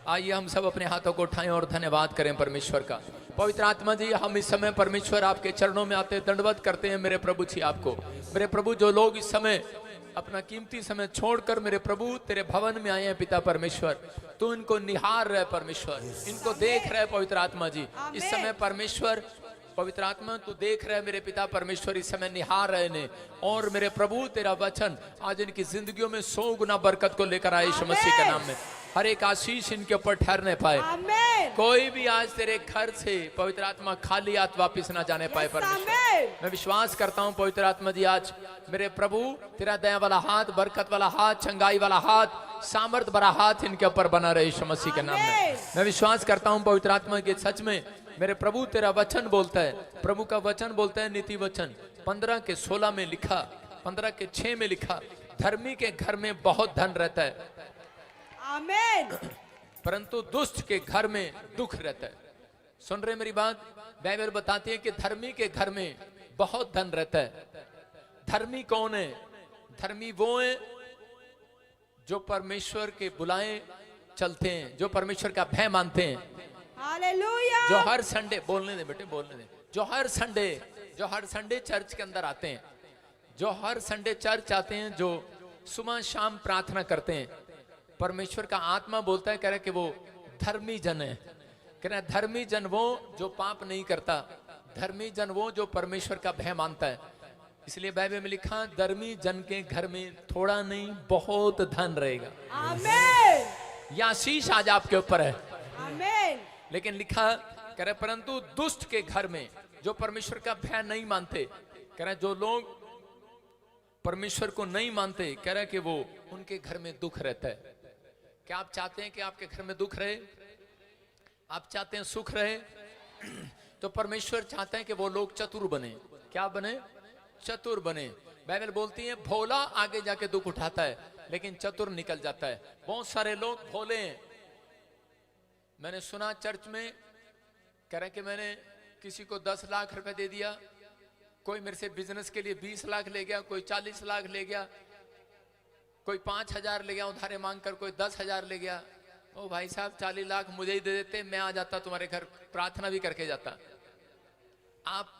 आइए हम सब अपने हाथों को उठाएं और धन्यवाद करें परमेश्वर का। पवित्र आत्मा जी, हम इस समय परमेश्वर आपके चरणों में आते दंडवत करते हैं मेरे प्रभु जी आपको। मेरे प्रभु, जो लोग इस समय अपना कीमती समय छोड़कर मेरे प्रभु तेरे भवन में आए हैं पिता परमेश्वर, तू इनको निहार रहे परमेश्वर, इनको देख रहे पवित्र आत्मा जी। इस समय परमेश्वर पवित्र आत्मा तू देख रहे मेरे पिता परमेश्वर, इस समय निहार रहे ने, और मेरे प्रभु तेरा वचन आज इनकी जिंदगियों में 100 गुना बरकत को लेकर आए यीशु मसीह के नाम में। हर एक आशीष इनके ऊपर ठहरने पाए। कोई भी आज तेरे घर से पवित्र आत्मा खाली हाथ वापिस ना जाने पाए परमेश्वर। मैं विश्वास करता हूं पवित्र आत्मा जी, आज मेरे प्रभु तेरा दया वाला हाथ, बरकत वाला हाथ, चंगाई वाला हाथ, सामर्थ भरा हाथ इनके ऊपर बना रहे यीशु मसीह के नाम में। मैं विश्वास करता हूं पवित्र आत्मा के सच में मेरे प्रभु तेरा वचन बोलता है, प्रभु का वचन बोलता है, नीति वचन 15 के 16 में लिखा, 15 के 6 में लिखा, धर्मी के घर में बहुत धन रहता है, आमीन, परंतु दुष्ट के घर में दुख रहता है। सुन रहे मेरी बात? बाइबल बताती है कि धर्मी के घर में बहुत धन रहता है। धर्मी कौन है? धर्मी वो है जो परमेश्वर के बुलाए चलते हैं, जो परमेश्वर का भय मानते हैं, हालेलुया, जो हर संडे, बोलने दे बेटे बोलने दे, जो हर संडे चर्च के अंदर आते हैं, जो हर संडे चर्च आते हैं, जो सुबह शाम प्रार्थना करते हैं। परमेश्वर का आत्मा बोलता है, कह रहा है कि वो धर्मी जन है। कह रहा है धर्मी जन वो जो पाप नहीं करता, धर्मी जन वो जो परमेश्वर का भय मानता है। इसलिए बाइबल में लिखा, धर्मी जन के घर में थोड़ा नहीं बहुत धन रहेगा। आमीन, यह आशीष आज आपके ऊपर है। आमीन। लेकिन लिखा, कह रहे परंतु दुष्ट के घर में, जो परमेश्वर का भय नहीं मानते, कह रहे जो लोग परमेश्वर को नहीं मानते, कह रहे कि वो उनके घर में दुख रहता है। क्या आप चाहते हैं कि आपके घर में दुख रहे? आप चाहते हैं सुख रहे? तो परमेश्वर चाहते हैं कि वो लोग चतुर बने। क्या बने? चतुर बने। बाइबल बोलती है भोला आगे जाके दुख उठाता है, लेकिन चतुर निकल जाता है। बहुत सारे लोग भोले हैं। मैंने सुना चर्च में, कह रहे कि मैंने किसी को 10 लाख रुपए दे दिया, कोई मेरे से बिजनेस के लिए 20 लाख ले गया, कोई 40 लाख ले गया, कोई 5,000 ले गया उधारे मांगकर, कोई 10,000 ले गया। ओ भाई साहब, 40 लाख मुझे ही दे देते, मैं आ जाता तुम्हारे घर, प्रार्थना भी करके जाता। आप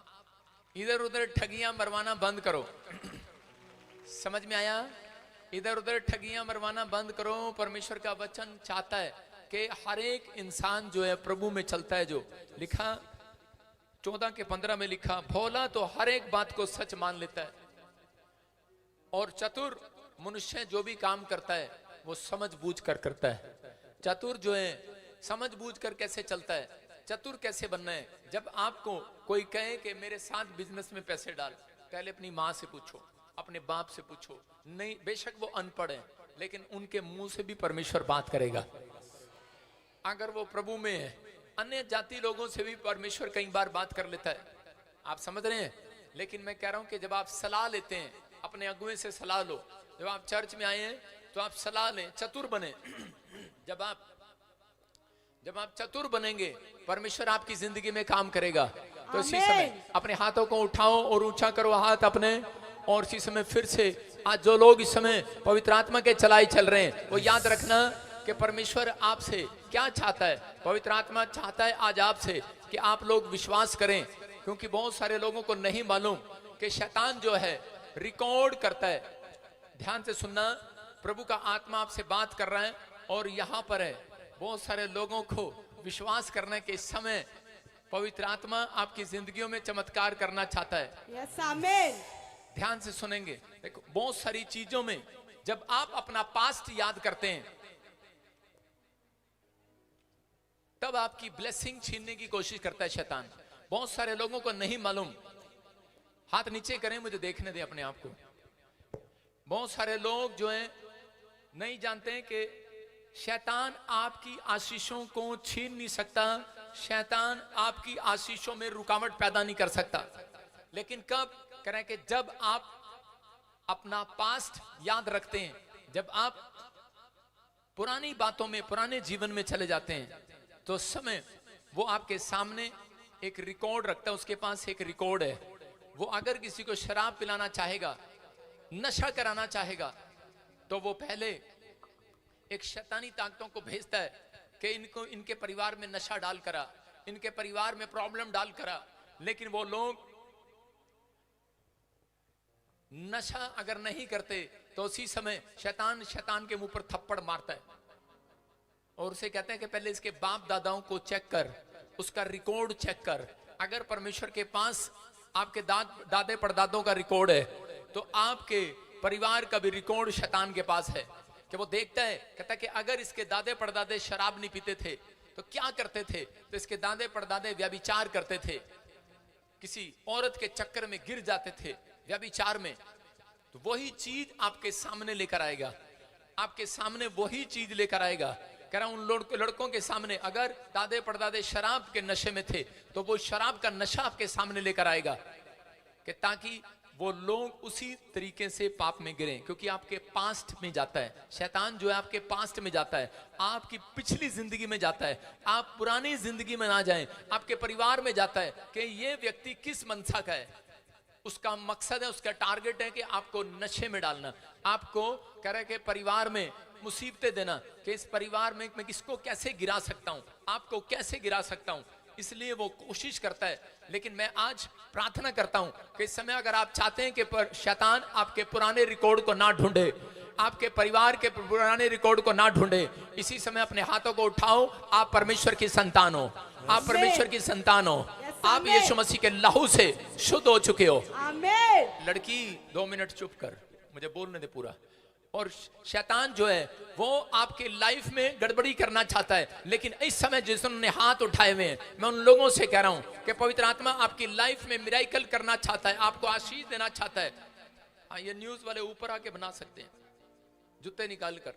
इधर उधर ठगियां मरवाना बंद करो। समझ में आया? इधर उधर ठगियां मरवाना बंद करो। परमेश्वर का वचन चाहता है कि हर एक इंसान जो है प्रभु में चलता है। जो लिखा 14 के 15 में लिखा, भोला तो हर एक बात को सच मान लेता है, और चतुर मनुष्य जो भी काम करता है वो समझ बूझ कर करता है। चतुर जो है समझ बूझ कर कैसे चलता है। चतुर कैसे बनना है? जब आपको कोई कहे कि मेरे साथ बिजनेस में पैसे डाल, पहले अपनी माँ से पूछो, अपने बाप से पूछो। नहीं, बेशक वो अनपढ़ है, लेकिन उनके मुंह से भी परमेश्वर बात करेगा अगर वो प्रभु में है। अन्य जाति लोगों से भी परमेश्वर कई बार बात कर लेता है। आप समझ रहे हैं? लेकिन मैं कह रहा हूं कि जब आप सलाह लेते हैं, अपने अगुए से सलाह लो। जब आप चर्च में आए हैं तो आप सलाह लें, चतुर बने। जब आप चतुर बनेंगे, परमेश्वर आपकी जिंदगी में काम करेगा। तो इसी समय अपने हाथों को उठाओ और ऊंचा करो हाथ अपने, और इसी समय फिर से आज जो लोग इस समय पवित्र आत्मा के चलाई चल रहे हैं, वो याद रखना कि परमेश्वर आपसे क्या चाहता है। पवित्र आत्मा चाहता है आज आपसे कि आप लोग विश्वास करें, क्योंकि बहुत सारे लोगों को नहीं मालूम कि शैतान जो है रिकॉर्ड करता है। ध्यान से सुनना, प्रभु का आत्मा आपसे बात कर रहा है और यहां पर है। बहुत सारे लोगों को विश्वास करने के समय पवित्र आत्मा आपकी जिंदगियों में चमत्कार करना चाहता है। यस, आमीन। ध्यान से सुनेंगे। देखो, बहुत सारी चीजों में जब आप अपना पास्ट याद करते हैं, तब आपकी ब्लेसिंग छीनने की कोशिश करता है शैतान। बहुत सारे लोगों को नहीं मालूम। हाथ नीचे करें, मुझे देखने दें अपने आप को। बहुत सारे लोग जो हैं नहीं जानते हैं कि शैतान आपकी आशीषों को छीन नहीं सकता। शैतान आपकी आशीषों में रुकावट पैदा नहीं कर सकता। लेकिन कब? कह रहे हैं कि जब आप अपना पास्ट याद रखते हैं, जब आप पुरानी बातों में, पुराने जीवन में चले जाते हैं, तो समय वो आपके सामने एक रिकॉर्ड रखता है। उसके पास एक रिकॉर्ड है। वो अगर किसी को शराब पिलाना चाहेगा, नशा कराना चाहेगा, तो वो पहले एक शैतानी ताकतों को भेजता है कि इनको इनके परिवार में नशा डाल करा, इनके परिवार में प्रॉब्लम डाल करा, लेकिन वो लोग नशा अगर नहीं करते तो उसी समय शैतान के मुंह पर थप्पड़ मारता है और उसे कहते हैं कि पहले इसके बाप दादाओं को चेक कर, उसका रिकॉर्ड चेक कर। अगर परमेश्वर के पास आपके दादे परदादों का रिकॉर्ड है तो आपके परिवार का भी रिकॉर्ड शैतान के पास है, कि वो देखता है, कहता है कि अगर इसके दादे परदादे शराब नहीं पीते थे तो क्या करते थे, तो इसके दादे परदादे व्यभिचार करते थे, किसी औरत के चक्कर में गिर जाते थे व्यभिचार में, तो वही चीज आपके सामने लेकर आएगा, आपके सामने वही चीज लेकर आएगा। कह रहा हूं उन लड़कों के सामने अगर दादे परदादे शराब के नशे में थे तो वो शराब का नशा आपके सामने लेकर आएगा, कि ताकि वो लोग उसी तरीके से पाप में गिरें, क्योंकि आपके पास्ट में जाता है शैतान, जो है आपके पास्ट में जाता है, आपकी पिछली जिंदगी में जाता है, आप पुरानी जिंदगी में ना जाएं, आपके परिवार में जाता है कि ये व्यक्ति किस मनसा का है, उसका मकसद है, उसका टारगेट है कि आपको नशे में डालना, आपको कह रहे कि परिवार में मुसीबतें देना, कि इस परिवार में मैं किसको कैसे गिरा सकता हूं, आपको कैसे गिरा सकता हूं, इसलिए वो कोशिश करता है। लेकिन मैं आज प्रार्थना करता हूं कि इस समय अगर आप चाहते हैं कि शैतान आपके पुराने रिकॉर्ड को ना ढूंढे, आपके परिवार के पुराने रिकॉर्ड को ना ढूंढे, इसी समय अपने हाथों को उठाओ, आप परमेश्वर की संतान हो, आप परमेश्वर की संतान हो, आप यीशु मसीह के लहू से शुद्ध हो चुके हो। आमीन। लड़की 2 मिनट चुप कर, मुझे बोलने दे पूरा। और शैतान जो है वो आपकी लाइफ में गड़बड़ी करना चाहता है, लेकिन इस समय जिसने हाथ उठाए हुए हैं, मैं उन लोगों से कह रहा हूं कि पवित्र आत्मा आपकी लाइफ में मिराइकल करना चाहता है, आपको आशीष देना चाहता है। हाँ, ये न्यूज वाले ऊपर आके बना सकते हैं जूते निकाल कर।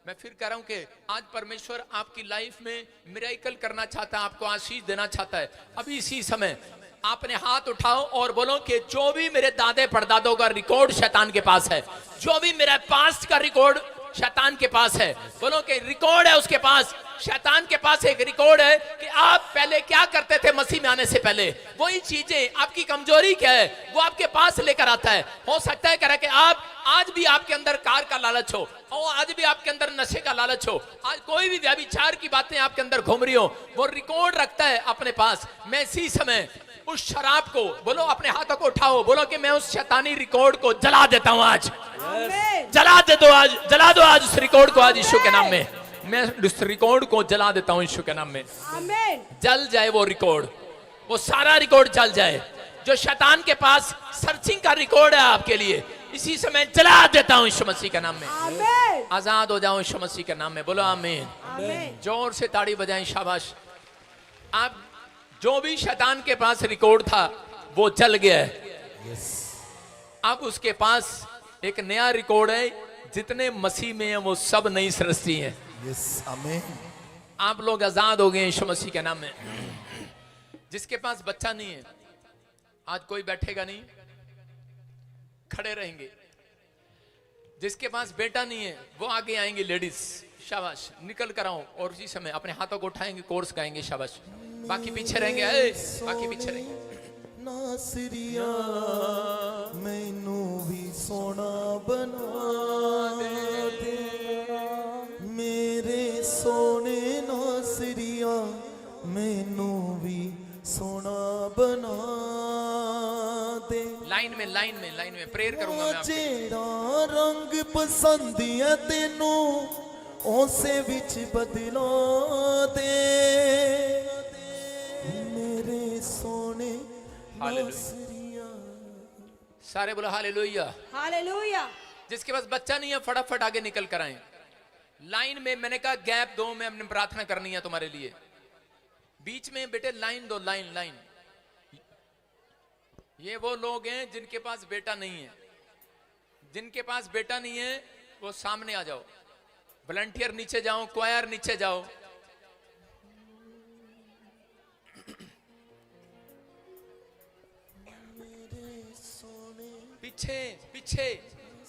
मैं फिर कह रहा हूं कि आज परमेश्वर आपकी लाइफ में मिराइकल करना चाहता है, आपको आशीष देना चाहता है। अभी इसी समय आपने हाथ उठाओ और बोलो कि जो भी मेरे दादे परदादों का रिकॉर्ड शैतान के पास है, जो भी मेरा पास्ट का रिकॉर्ड शैतान के पास है, बोलो कि रिकॉर्ड है उसके पास, शैतान के पास एक रिकॉर्ड है कि आप पहले क्या करते थे मसीह में आने से पहले, वही चीजें, आपकी कमजोरी क्या है वो आपके पास लेकर आता है। हो सकता है कह कि आप आज भी आपके अंदर कार का लालच हो, और आज भी आपके अंदर नशे का लालच हो, आज कोई भी व्यभिचार की बातें आपके अंदर घूम रही हो, वो रिकॉर्ड रखता है अपने पास। मैं इसी समय उस शराब को, बोलो अपने हाथों को उठाओ, बोलो कि मैं उस शैतानी रिकॉर्ड को जला देता हूं आज, जला दे दो आज, जला दो आज उस रिकॉर्ड को, आज यीशु के नाम में मैं उस रिकॉर्ड को जला देता हूं यीशु के नाम में। आमीन। जल जाए वो रिकॉर्ड, वो सारा रिकॉर्ड जल जाए जो शैतान के पास सर्चिंग का रिकॉर्ड है आपके लिए, इसी समय जला देता हूं यीशु मसीह के नाम में। आमीन। आजाद हो जाओ यीशु मसीह के नाम में, बोलो आमीन। आमीन। जोर से ताड़ी बजाएं, शाबाश। आप जो भी शैतान के पास रिकॉर्ड था वो जल गया है, अब उसके पास एक नया रिकॉर्ड है, जितने मसीह में है वो सब नई सृष्टि है। आमीन। आप लोग आजाद हो गए यीशु मसीह के नाम में। जिसके पास बच्चा नहीं है, आज कोई बैठेगा नहीं, खड़े रहेंगे। जिसके पास बेटा नहीं है वो आगे आएंगे, लेडीज शाबाश, निकल कर आओ, और उसी समय अपने हाथों को उठाएंगे, कोर्स गाएंगे, शाबाश। बाकी पीछे रहेंगे, बाकी पीछे रहेंगे। नासरिया मैनू भी सोना बना दे, मेरे सोने नासरिया मैनू भी सोना बना दे। लाइन में प्रेयर करूंगा मैं आपके। जेड़ा रंग पसंद है तेनू उसे विच बदला दे, मेरे सोने नासरिया। सारे बोलो हालेलुया। हालेलुया। जिसके पास बच्चा नहीं है फटाफट आगे निकल कर आए। लाइन में, मैंने कहा गैप दो, में हमने प्रार्थना करनी है तुम्हारे लिए। बीच में बेटे लाइन दो, लाइन। ये वो लोग हैं जिनके पास बेटा नहीं है, जिनके पास बेटा नहीं है वो सामने आ जाओ, वॉलंटियर नीचे जाओ, क्वायर नीचे जाओ। पीछे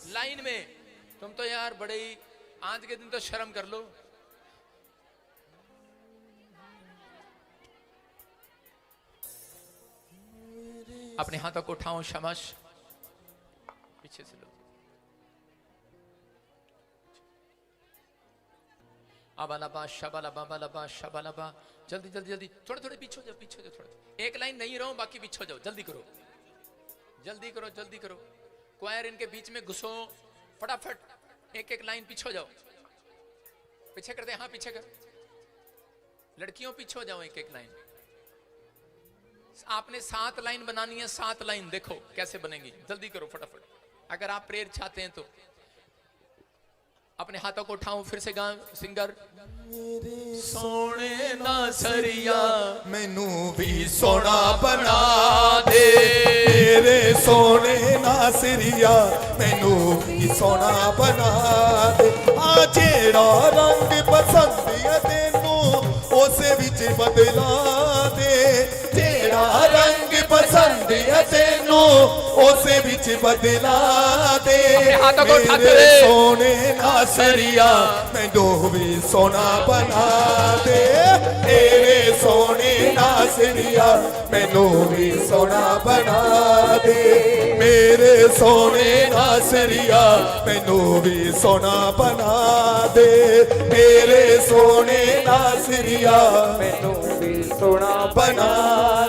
लाइन में। तुम तो यार बड़े ही, आज के दिन तो शर्म कर लो। अपने हाथों को उठाओ, शाबाश। पीछे से लो। आबालाबा शबालाबा बालाबा शबालाबा। जल्दी जल्दी जल्दी, थोड़े थोड़े पीछे हो जाओ, पीछे हो जाओ थोड़े। एक लाइन नहीं रहो, बाकी पीछे हो जाओ, जल्दी करो जल्दी करो जल्दी करो। क्वायर इनके बीच में घुसो फटाफट, एक एक लाइन पीछे हो जाओ। पीछे कर दे, हाँ पीछे कर। लड़कियों पीछे हो जाओ, एक एक लाइन। आपने 7 लाइन बनानी है, 7 लाइन देखो कैसे बनेंगी, जल्दी करो फटाफट। अगर आप प्रेयर चाहते हैं तो अपने हाथों को उठाओ, फिर से गा सिंगर। मेरे सोने ना सरिया मैनू भी सोना बना दे, मेरे सोने नासरिया मैनू भी सोना बना दे। आ जेड़ा रंग पसंद है तेनू उसे विच बदला दे, जेड़ा रंग पसंद है तेनू उसे विच बदला दे। अपने हाथों को उठाते मेरे हुए। सोने नासरिया मैनू भी सोना बना दे, तेरे सोने नासरिया मैनू भी सोना बना दे, मेरे सोने नासरिया मैनू भी सोना बना दे, मेरे सोने नासरिया मैनू भी सोना बना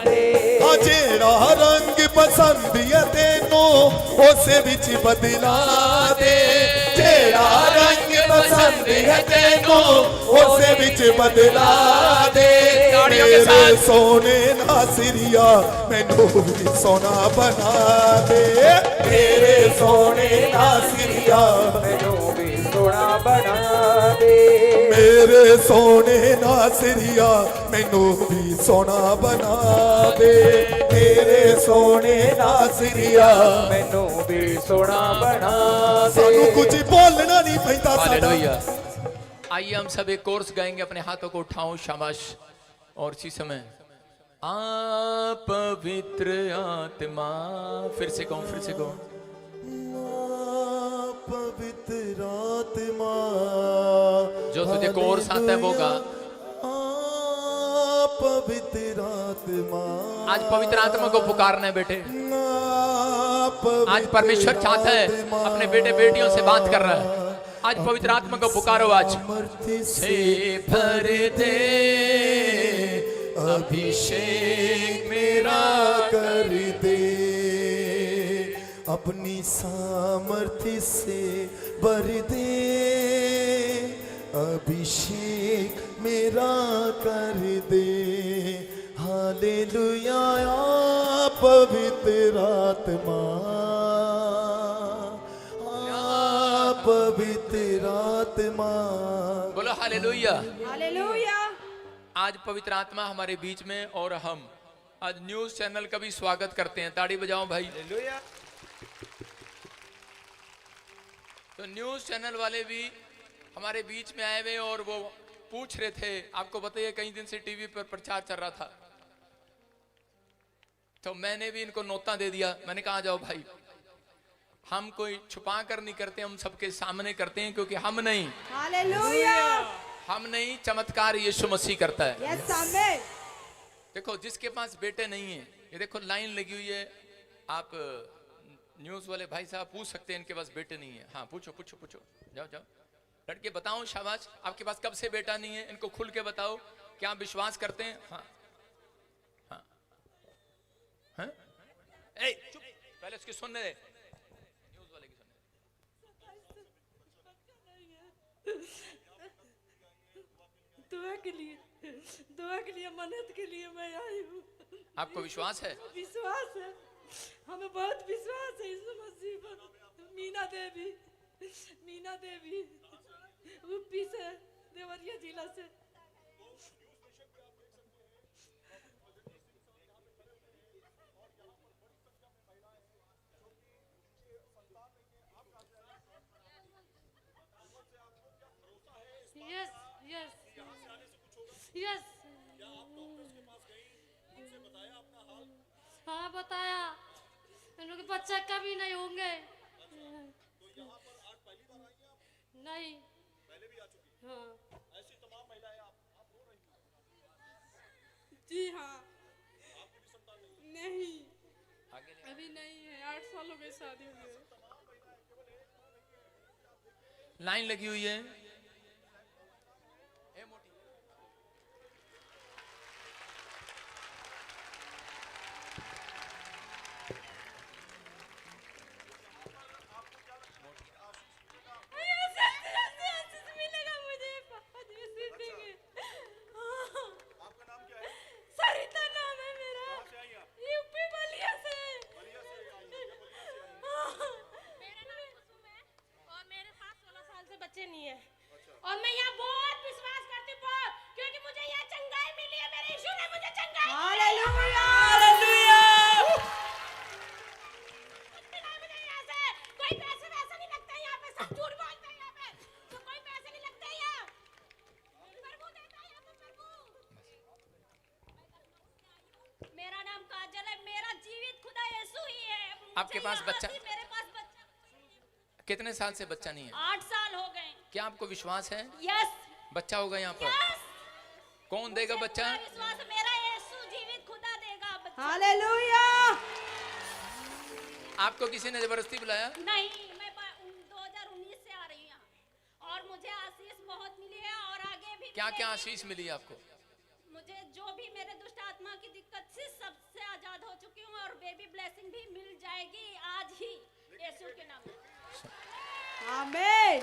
दे। आ जेड़ा रंग पसंद है तेनू उसे विच बदला दे, जेड़ा रंग पसंद है तेनू उसे विच बदला दे। ताड़ियों के मेरे साथ। सोने नासरिया मैनू भी सोना बना दे, मेरे सोने नासरिया मैनू भी सोना बना दे, मेरे सोने नासरिया मैनू भी सोना बना दे, मेरे सोने नासरिया मैनू भी सोना बना दे। सानू कुछ बोलना नहीं पैंदा साडा। हालेलुया। आइए हम सब एक कोर्स गाएंगे, अपने हाथों को उठाओ, शाबाश। और इसी समय आप पवित्र आत्मा, फिर से कहो फिर से कहो। पवित्र आत्मा जो तुझे कोर्स आता है वो गा। पवित्र आत्मा आज पवित्र आत्मा को पुकारना है बेटे। आज परमेश्वर चाहता है, अपने बेटे बेटियों से बात कर रहा है। आज पवित्र आत्मा को पुकारो, आज से भर दे अभिषेक मेरा कर दे, अपनी सामर्थ्य से भर दे, अभिषेक मेरा कर दे। हालेलुया पवित्र आत्मा, पवित्र आत्मा। बोलो हालेलुया। हालेलुया। आज पवित्र आत्मा हमारे बीच में, और हम आज न्यूज चैनल का भी स्वागत करते हैं। ताड़ी बजाओ भाई। तो न्यूज चैनल वाले भी हमारे बीच में आए हुए, और वो पूछ रहे थे, आपको बताइए कई दिन से टीवी पर प्रचार चल रहा था, तो मैंने भी इनको नोता दे दिया। मैंने कहा जाओ भाई, हम कोई छुपा कर नहीं करते, हम सबके सामने करते हैं, क्योंकि हम नहीं चमत्कार यीशु मसीह करता है। Yes amen. देखो जिसके पास बेटे नहीं है, ये देखो लाइन लगी हुई है। आप न्यूज वाले भाई साहब पूछ सकते हैं, इनके पास बेटे नहीं है। हाँ पूछो पूछो पूछो, जाओ जाओ लड़के बताओ, शाबाश। आपके पास कब से बेटा नहीं है, इनको खुल के बताओ, क्या आप विश्वास करते हैं? हाँ हाँ हाँ। ए चुप, पहले उसकी सुनने दे, न्यूज वाले की सुनने। दुआ के लिए मन्नत के लिए मैं आई हूँ। आपको विश्वास है? विश्वास है, हमें बहुत विश्वास है यीशु मसीह पर। मीना देवी यूपी से, देवरिया जिला से। Yes yes yes. हाँ बताया, इन लोग के बच्चा कभी नहीं होंगे। नहीं पहले भी आ चुकी। हाँ ऐसी तमाम महिलाएं आप रो रही हैं। जी हाँ। आपकी भी संतान नहीं? अभी नहीं है, 8 साल हो गए शादी हुए। लाइन लगी हुई है। आपके पास बच्चा मेरे पास बच्चा कितने साल से बच्चा नहीं है? 8 साल हो गए। क्या आपको विश्वास है यस बच्चा होगा यहाँ पर? यस कौन देगा बच्चा? विश्वास है, मेरा यीशु जीवित खुदा देगा बच्चा। हालेलुया। आपको किसी ने जबरदस्ती बुलाया? नहीं, मैं 2019 से आ रही हूँ यहाँ और मुझे आशीष बहुत मिली है और आगे भी क्या क्या मिलेगी। आशीष मिली आपको? मुझे जो भी मेरे दुष्ट आत्मा की दिक्कत थी सबसे आजाद हो चुकी हूँ और बेबी ब्लेसिंग भी मिल जाएगी आज ही यीशु के नाम में। आमीन।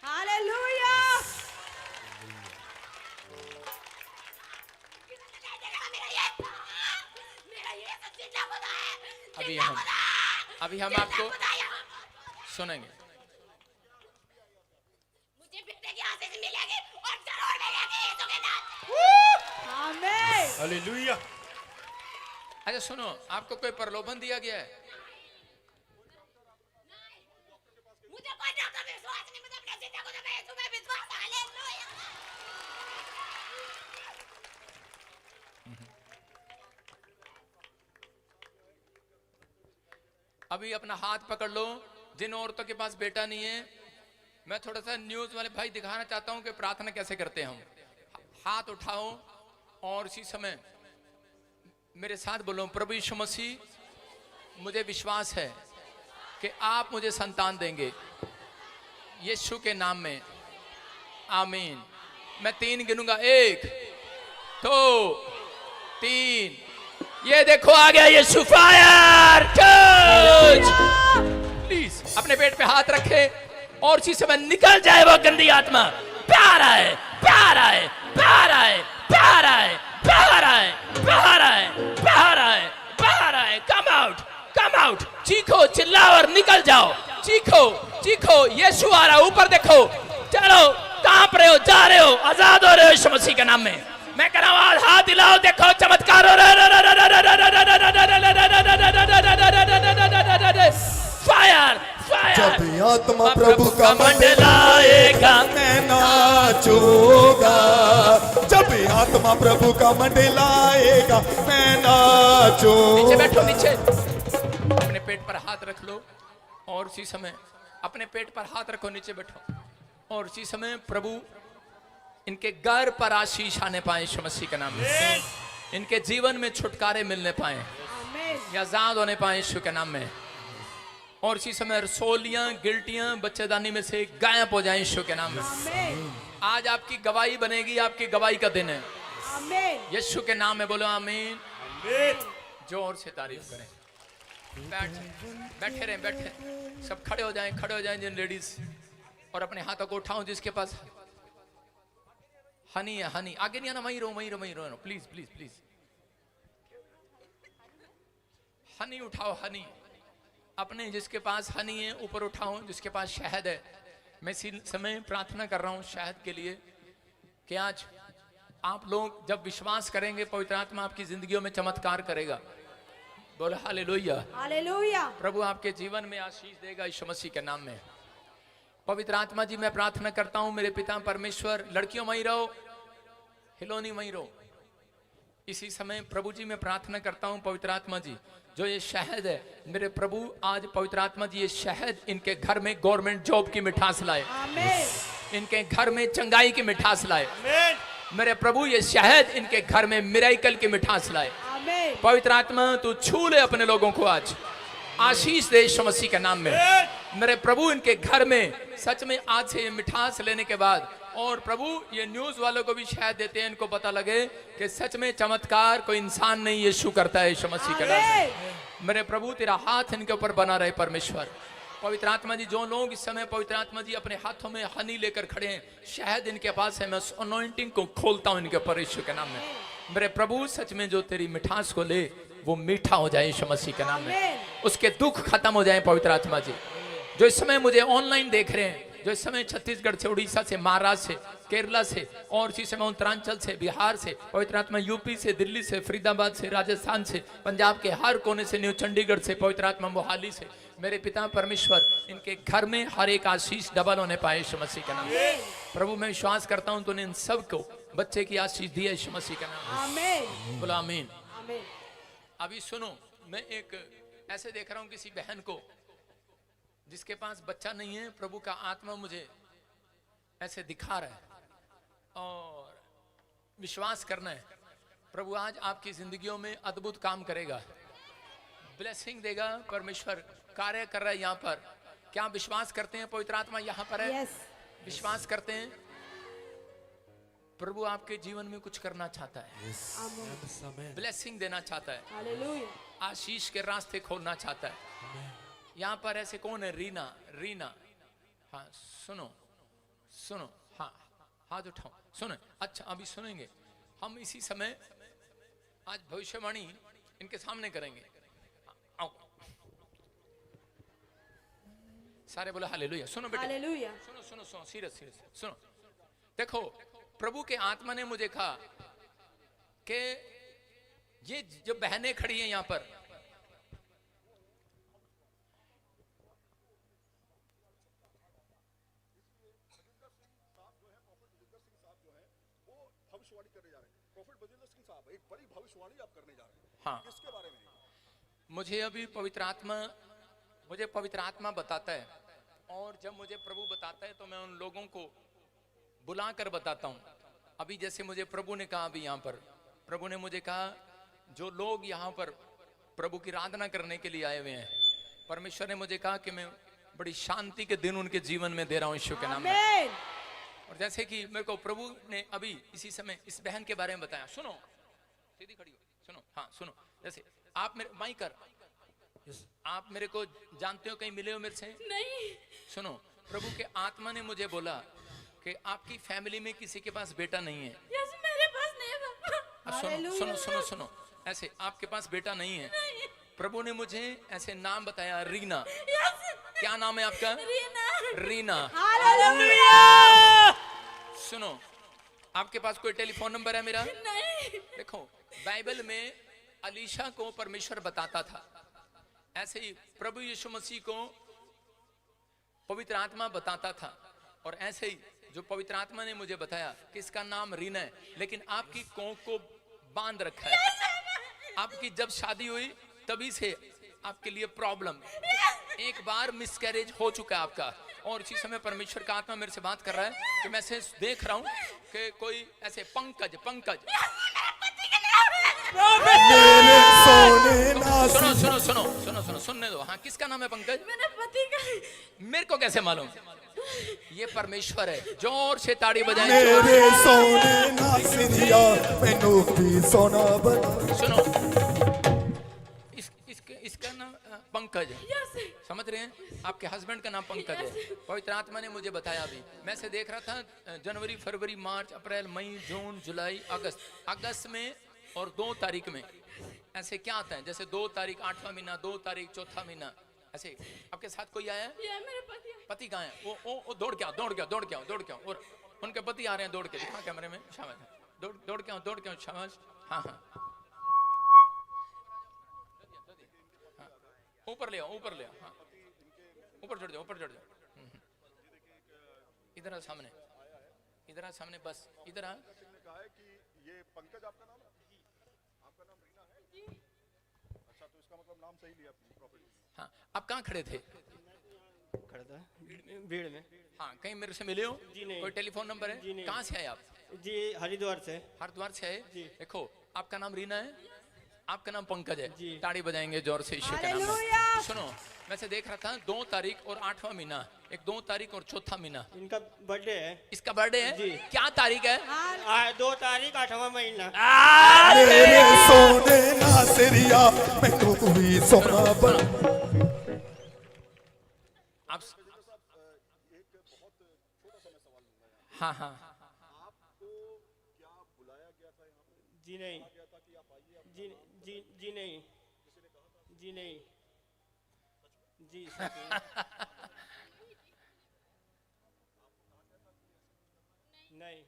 हालेलुया। अभी हम आपको सुनेंगे। मुझे बेटे की आशीष मिलेगी और जरूर मिलेगी यीशु के नाम से। आमीन। हालेलुया। अच्छा सुनो, आपको कोई प्रलोभन दिया गया है? मुझे कोई डॉक्टर विश्वास नहीं, मुझे अपने सीधे को मैं यीशु में विश्वास। हालेलुया। अभी अपना हाथ पकड़ लो जिन औरतों के पास बेटा नहीं है। मैं थोड़ा सा न्यूज वाले भाई दिखाना चाहता हूं कि प्रार्थना कैसे करते हैं हम। हाथ उठाओ और इसी समय मेरे साथ बोलो, प्रभु यीशु मसीह मुझे विश्वास है कि आप मुझे संतान देंगे यीशु के नाम में, आमीन। मैं 3 गिनूंगा, 1 2 3। ये देखो आ गया यीशु। फायर प्लीज अपने पेट पे हाथ रखे और इसी समय निकल जाए वो गंदी आत्मा। प्यार आए, प्यार आए, प्यार आए, प्यार आए, प्यार आए, प्यार आए, प्यार आए, प्यार आए। Come out, come out. चीखो, चिल्लाओ और निकल जाओ। चीखो, चीखो, यीशु आ रहा। ऊपर देखो, चलो, कांप रहे हो, जा रहे हो, आजाद हो रहे हो यीशु मसीह के नाम में। मैं कह रहा हूं हाथ हिलाओ, देखो चमत्कार हो रहा है। Fire, fire. जब आत्मा प्रभु का मंडलाएगा मैं नाचूंगा। जब आत्मा प्रभु का मंडलाएगा मैं नीचे नाचूंगा। बैठो, नीचे। अपने पेट पर हाथ रख लो और उसी समय अपने पेट पर हाथ रखो, नीचे बैठो और उसी समय प्रभु इनके घर पर आशीष आने पाए यीशु मसीह के नाम में। इनके जीवन में छुटकारे मिलने पाए, आमीन। आजाद होने पाए यीशु के नाम में। और इसी समय रसोलियां, गिल्टियां बच्चेदानी में से गायब हो जाएं यीशु के नाम में। आमीन। आज आपकी गवाही बनेगी, आपकी गवाही का दिन है आमीन। यीशु के नाम में। बोलो आमीन। जोर से तारीफ करें। बैठे रहें, बैठे सब खड़े हो जाएं, खड़े हो जाएं जिन लेडीज, और अपने हाथों को उठाओ जिसके पास हनी है। हनी आगे नहीं आना, वहीं रहो, वहीं रहो, वहीं रहो, प्लीज प्लीज प्लीज। हनी उठाओ, हनी अपने जिसके पास हनी है ऊपर उठाओ, जिसके पास शहद है। मैं इसी समय प्रार्थना कर रहा हूं शहद के लिए कि आज आप लोग जब विश्वास करेंगे पवित्र आत्मा आपकी जिंदगियों में चमत्कार करेगा। बोलो हालेलुया। हालेलुया। प्रभु आपके जीवन में आशीष देगा यीशु मसीह के नाम में। पवित्र आत्मा जी मैं प्रार्थना करता हूं मेरे पिता परमेश्वर, लड़कियों वहीं रहो, हिलोनी वहीं रहो। इसी समय प्रभु जी मैं प्रार्थना करता हूं पवित्र आत्मा जी, जो ये शहद है मेरे प्रभु, आज पवित्र आत्मा जी ये शहद इनके घर में गवर्नमेंट जॉब की मिठास लाए, आमीन। इनके घर में चंगाई की मिठास लाए मेरे प्रभु। ये शहद इनके घर में मिराइकल की मिठास लाए। आमीन। पवित्र आत्मा तू छू ले अपने लोगों को, आज आशीष दे यीशु मसीह के नाम में। मेरे प्रभु इनके घर में सच में आज से ये मिठास लेने के बाद, और प्रभु ये न्यूज वालों को भी शायद देते हैं, इनको पता लगे कि सच में चमत्कार कोई इंसान नहीं यीशु करता है यीशु मसीह के नाम में। मेरे प्रभु तेरा हाथ इनके ऊपर बना रहे परमेश्वर। पवित्र आत्मा जी जो लोग इस समय पवित्र आत्मा जी अपने हाथों में हनी लेकर खड़े हैं, शहद इनके पास है, मैं उस अनॉइंटिंग को खोलता हूं इनके ऊपर यीशु के नाम में। मेरे प्रभु सच में जो तेरी मिठास को ले वो मीठा हो जाए यीशु मसीह के नाम में। उसके दुख खत्म हो जाए पवित्र आत्मा जी। जो इस समय मुझे ऑनलाइन देख रहे हैं, जो इस समय छत्तीसगढ़ से, उड़ीसा से, महाराष्ट्र से, केरला से और इसी समय उत्तरांचल से, बिहार से, पवित्र आत्मा यूपी से, दिल्ली से, फरीदाबाद से, राजस्थान से, पंजाब के हर कोने से, न्यू चंडीगढ़ से, पवित्र आत्मा मोहाली से, मेरे पिता परमेश्वर इनके घर में हर एक आशीष डबल होने पाए यीशु मसीह के नाम में। प्रभु मैं विश्वास करता हूं तूने इन सबको बच्चे की आशीष दी है यीशु मसीह के नाम में। आमीन बोला आमीन। आमीन। अभी सुनो, मैं एक ऐसे देख रहा हूं किसी बहन को जिसके पास बच्चा नहीं है, प्रभु का आत्मा मुझे ऐसे दिखा रहा है और विश्वास करना है प्रभु आज आपकी जिंदगियों में अद्भुत काम करेगा, ब्लेसिंग देगा। परमेश्वर कार्य कर रहा है यहाँ पर। क्या आप विश्वास करते हैं पवित्र आत्मा यहाँ पर है? यस विश्वास करते हैं प्रभु आपके जीवन में कुछ करना चाहता है, आमीन ब्लेसिंग देना चाहता है, हालेलुया आशीष के रास्ते खोलना चाहता है। यहाँ पर ऐसे कौन है? रीना, रीना, हाँ सुनो सुनो, हाँ हाथ उठाओ, सुनो। अच्छा अभी सुनेंगे हम इसी समय, आज भविष्यवाणी इनके सामने करेंगे। आओ सारे बोले हालेलुया। सुनो बेटे, हालेलुया सुनो सुनो सुनो, सीरियस सीरियस सुनो। देखो प्रभु के आत्मा ने मुझे कहा कि ये जो बहनें खड़ी हैं यहाँ पर, भविष्यवाणी करने जा रहे हैं। प्रॉफिट बजिंदर सिंह साहब एक बड़ी भविष्यवाणी आप करने जा रहे हैं। हाँ किसके बारे में? मुझे अभी पवित्र आत्मा बताता है और जब मुझे प्रभु बताता है तो मैं उन लोगों को बुला कर बताता हूँ। अभी जैसे मुझे प्रभु ने कहा, अभी यहाँ पर प्रभु ने मुझे कहा जो लोग यहाँ पर प्रभु की आराधना करने के लिए आए हुए हैं, परमेश्वर ने मुझे कहा कि मैं बड़ी शांति के दिन उनके जीवन में दे रहा हूँ यीशु के नाम में। आमीन और जैसे कि मेरे को प्रभु ने अभी इसी समय इस बहन के बारे में बताया, सुनो सीधी खड़ी हो, सुनो, हाँ सुनो। जैसे आप मेरे माइक कर, आप मेरे को जानते हो, कहीं मिले हो मेरे से? नहीं। सुनो, प्रभु के आत्मा ने मुझे बोला कि आपकी फैमिली में किसी के पास बेटा नहीं है। यस मेरे पास नहीं है पापा। अब सुनो सुनो सुनो सुनो, ऐसे आपके पास बेटा नहीं है। प्रभु ने मुझे ऐसे नाम बताया, रीना। यस क्या नाम है आपका? रीना। रीना। हालेलुया सुनो, आपके पास कोई टेलीफोन नंबर है मेरा? नहीं। देखो बाइबल में अलीशा को परमेश्वर बताता था, ऐसे ही प्रभु यीशु मसीह को पवित्र आत्मा बताता था। और ऐसे ही जो पवित्र आत्मा ने मुझे बताया कि इसका नाम रीना है, लेकिन आपकी कोख को बांध रखा है। आपकी जब शादी हुई तभी से आपके लिए प्रॉब्लम, एक बार मिसकैरेज हो चुका है आपका। और इसी समय परमेश्वर का आत्मा मेरे से बात कर रहा है कि मैं से देख रहा हूं कि कोई ऐसे पंकज मेरे सोने नास सुनो सुनो सुनो सुनो सुनो, सुनने दो। हाँ किसका नाम है पंकज? मेरे पति का। मेरे को कैसे मालूम? ये परमेश्वर है। जोर से ताड़ी बजाएं। मेरे सोने नासिरिया मैनू भी सोना बना। सुनो, इसका नाम पंकज है, यस समझ रहे हैं? आपके हस्बैंड का नाम पंकज है। पवित्र आत्मा ने मुझे बताया। अभी मैं से देख रहा था जनवरी, फरवरी, मार्च, अप्रैल, मई, जून, जुलाई, अगस्त में और 2 तारीख में ऐसे क्या आता है? जैसे 2 तारीख 8वां महीना, 2 तारीख 4था महीना, ऐसे आपके साथ कोई आया है? ये मेरे पति। पति कहाँ है? वो दौड़ के आओ। और उनके पति आ रहे हैं दौड़ के, दिखा कैमरे में, शाबाश। दौड़ के आओ, शाबाश। हाँ हाँ, ऊपर ले आओ। हाँ ऊपर चढ़ जाओ। इधर आ सामने, बस इधर आ। कहा है कि ये पंकज आपका नाम है? आपका नाम रीना है? अच्छा, तो इसका मतलब नाम सही लिया आपने, प्रॉफिट। हाँ, आप कहाँ खड़े थे? खड़ा था भीड़ में। हाँ, कहीं मेरे से मिले हो? जी नहीं। कोई टेलीफोन नंबर है? जी नहीं। कहाँ से आए आप? जी हरिद्वार से। हरिद्वार से आए? जी। देखो, आपका नाम रीना है, आपका नाम पंकज है। जी। ताड़ी बजाएंगे जोर से ईश्वर के नाम में। हालेलुया। सुनो, मैं से देख रहा था 2 तारीख और 8वां महीना, एक 2 तारीख और 4था महीना। इनका बर्थडे है। इसका बर्थडे है? जी। क्या तारीख है? 2 तारीख 8वां महीना। मेरे सोने नासिरिया मैनू भी सोना बना। आप हाँ हाँ, जी नहीं। जी नहीं। जी नहीं। जी सब- नहीं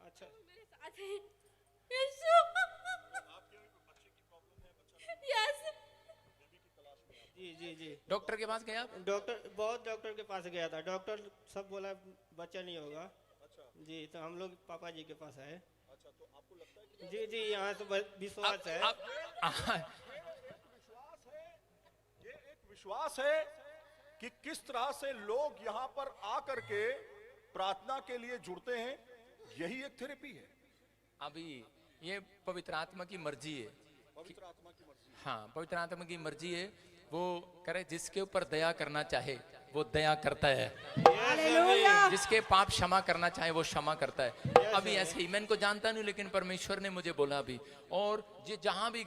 अच्छा मेरे साथ है यीशु यस जी जी जी डॉक्टर के पास गए आप? डॉक्टर के पास गया था। डॉक्टर सब बोला बच्चा नहीं होगा। जी तो हम लोग पापा जी के पास आए। जी जी यहाँ तो विश्वास है। ये एक विश्वास है कि किस तरह से लोग यहाँ पर आकर के प्रार्थना के लिए जुड़ते हैं, यही एक थेरेपी है। अभी ये पवित्र आत्मा की मर्जी है। पवित्र आत्मा की मर्जी। हाँ, पवित्र आत्मा की मर्जी है। वो करे जिसके ऊपर दया करना चाहे वो दया करता है, जिसके पाप क्षमा करना चाहे वो क्षमा करता है। अभी ऐसे ही मैं इनको जानता नहीं, लेकिन परमेश्वर ने मुझे बोला अभी, और ये जहां भी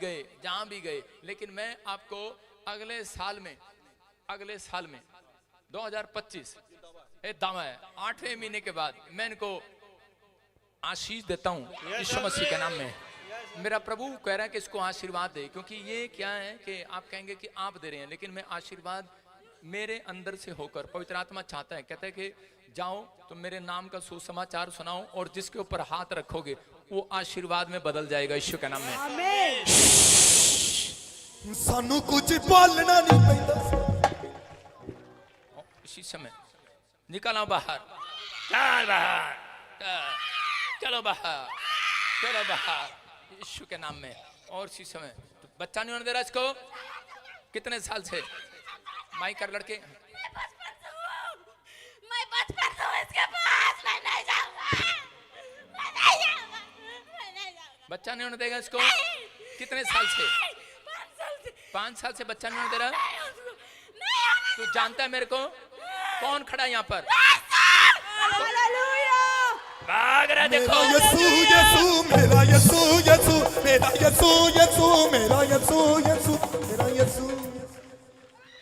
गए, लेकिन मैं आपको अगले साल में 2025 एक दावा है, 8वें महीने के बाद मैं इनको आशीष देता हूँ यीशु मसीह के नाम में। मेरा प्रभु कह रहा है कि इसको आशीर्वाद दे, क्योंकि ये क्या है कि आप कहेंगे कि आप दे रहे हैं, लेकिन मैं आशीर्वाद मेरे अंदर से होकर पवित्र आत्मा चाहता है, कहता है कि जाओ तो मेरे नाम का सुसमाचार सुनाओ, और जिसके ऊपर हाथ रखोगे वो आशीर्वाद में बदल जाएगा यीशु के नाम में। सानू कुछ बोलना नहीं पैंदा। इसी समय निकलो बाहर, चल बाहर, चलो बाहर यीशु के नाम में। और इसी समय बच्चा नहीं होने दे रहा इसको। कितने साल से माई कर लड़के? मैं बचपन से हूँ इसके पास, मैं नहीं जाऊंगा। बच्चा नहीं होने देगा इसको? कितने साल से? 5 साल से बच्चा नहीं होने दे रहा। तू जानता है मेरे को कौन खड़ा है यहाँ पर? भाग रहा देखो। मेरा यीशु यीशु मेरा यीशु यीशु मेरा यीशु यीशु मेरा यीशु यीशु मेरा यीशु।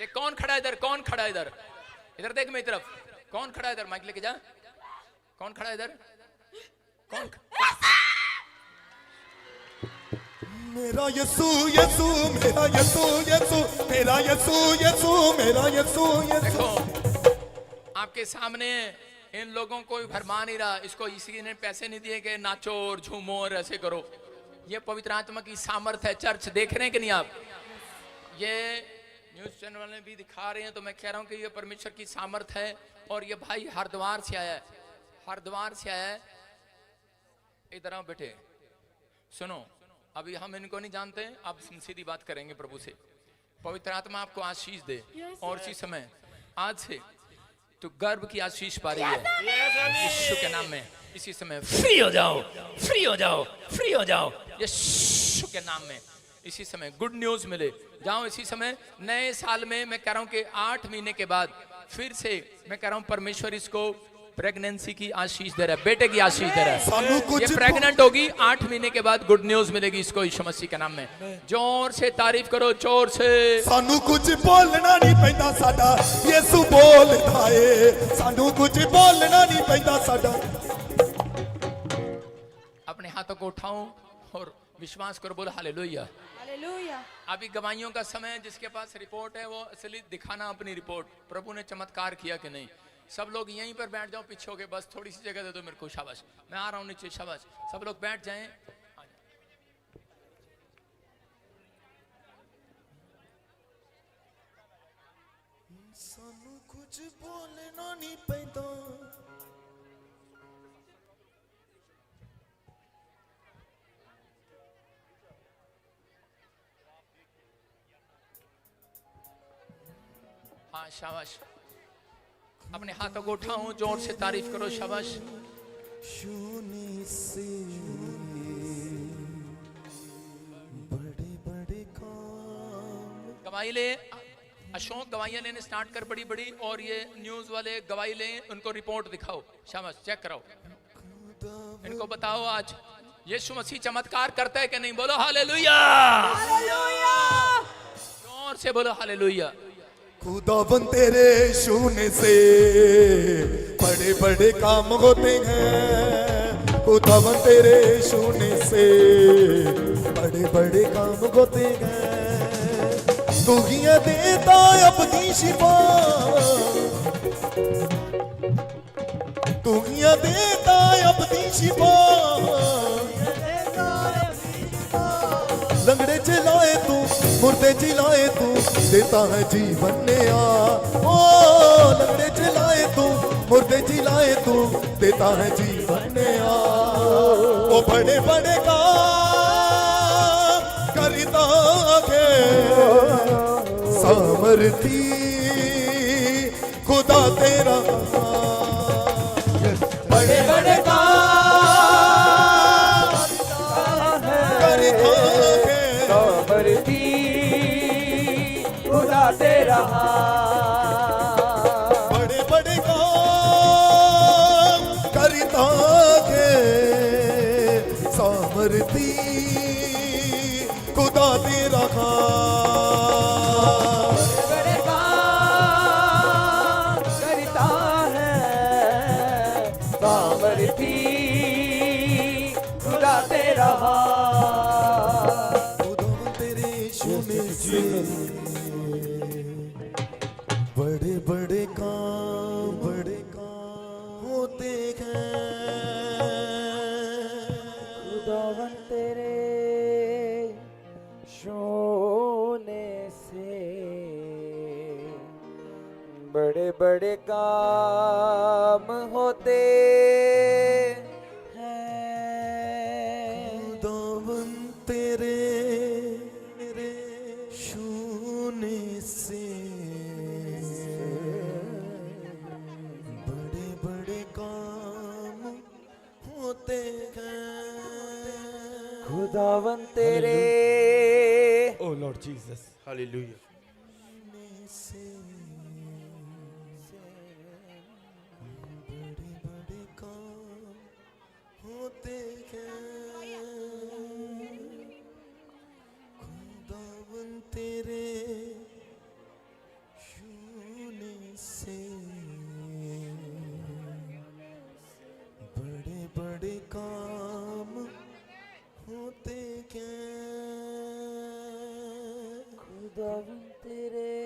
ये कौन खड़ा है इधर? कौन खड़ा है इधर? इधर देख मेरी तरफ। कौन खड़ा है इधर? माइक लेके जा। कौन खड़ा है इधर? कौन? मेरा यीशु यीशु मेरा यीशु यीशु मेरा यीशु यीशु मेरा यीशु यीशु। देखो आपके सामने इन लोगों को भरमा नहीं रहा। इसको इसी ने पैसे नहीं दिए कि नाचो और झूमो और ऐसे करो। ये पवित्र आत्मा की सामर्थ्य है। चर्च देख रहे हैं कि नहीं आप? ये न्यूज चैनल वाले भी दिखा रहे हैं, तो मैं कह रहा हूं कि ये परमेश्वर की सामर्थ्य है। और ये भाई हरिद्वार से आया है, हरिद्वार से आया है। इधर आओ बेटे, सुनो, अभी हम इनको नहीं जानते, अब सीधी बात करेंगे प्रभु से। पवित्र आत्मा आपको आशीष दे। और इसी समय आज से तो गर्भ की आशीष पा रही है यीशु के नाम में। इसी समय फ्री हो जाओ, फ्री हो जाओ, फ्री हो जाओ यीशु के नाम में। इसी समय गुड न्यूज मिले जाओ। इसी समय नए साल में मैं कह रहा हूं कि 8 महीने के बाद फिर से मैं कह रहा हूं परमेश्वर इसको प्रेगनेंसी की आशीष दे रहा है, बेटे की आशीष दे रहा है। ये प्रेग्नेंट होगी, 8 महीने के बाद गुड न्यूज मिलेगी इसको यीशु मसीह के नाम में। जोर से तारीफ करो, जोर से। सानू कुछ बोलना नहीं पैंदा साडा यीशु बोलदा है। सानू कुछ बोलना नहीं पैंदा साडा। अपने हाथों को उठाओ और विश्वास करो, बोलो हालेलुया। हालेलुया। अभी गवाहियों का समय है। जिसके पास रिपोर्ट है वो असली दिखाना अपनी रिपोर्ट। प्रभु ने चमत्कार किया कि नहीं। सब लोग यहीं पर बैठ जाओ, पीछे हो गए, बस थोड़ी सी जगह दे दो मेरे को। शाबाश, मैं आ रहा हूँ नीचे। शाबाश, सब लोग बैठ जाएं। सानू कुछ बोलना नहीं पैंदा। हाँ शाबाश, अपने हाथों को उठाओ, जोर से तारीफ करो। शाबाश। शून्य से बड़े बड़े काम। गवाही ले अशोक, गवाहियां लेने स्टार्ट कर बड़ी बड़ी। और ये न्यूज वाले गवाही ले, उनको रिपोर्ट दिखाओ। शाबाश, चेक कराओ, इनको बताओ आज यीशु मसीह चमत्कार करता है कि नहीं। बोलो हालेलुया, जोर से बोलो हालेलुया। खुदावन तेरे शून्य से बड़े बड़े काम होते हैं। खुदावन तेरे छूने से बड़े बड़े काम होते हैं। तू ही है देता अपनी शिफा, तू ही है देता अपनी शिफा। लंगड़े चिल्लाए तू, मुर्दे चिल्लाए तू, देता है जीवन नया। ओ लंगड़े चिल्लाए तू, मुर्दे चिल्लाए तू, देता है जीवन नया। ओ बड़े बड़े काम करता है सामर्थी खुदा तेरा। बड़े बड़े काम करता है सामर्थी खुदा तेरा। बड़े बड़े काम करता है सामर्थी खुदा तेरा। बड़े काम करता है सामर्थी खुदा तेरा। खुदावन तेरे छूने से बड़े बड़े काम होते हैं। खुदावन तेरे छूने से बड़े बड़े काम होते हैं। खुदावन तेरे छूने से बड़े बड़े काम होते हैं। खुदावन तेरे Oh Lord Jesus. Hallelujah. से बड़े बड़े काम होते हैं। खुदावन तेरे छूने से बड़े बड़े काम होते हैं। खुदावन तेरे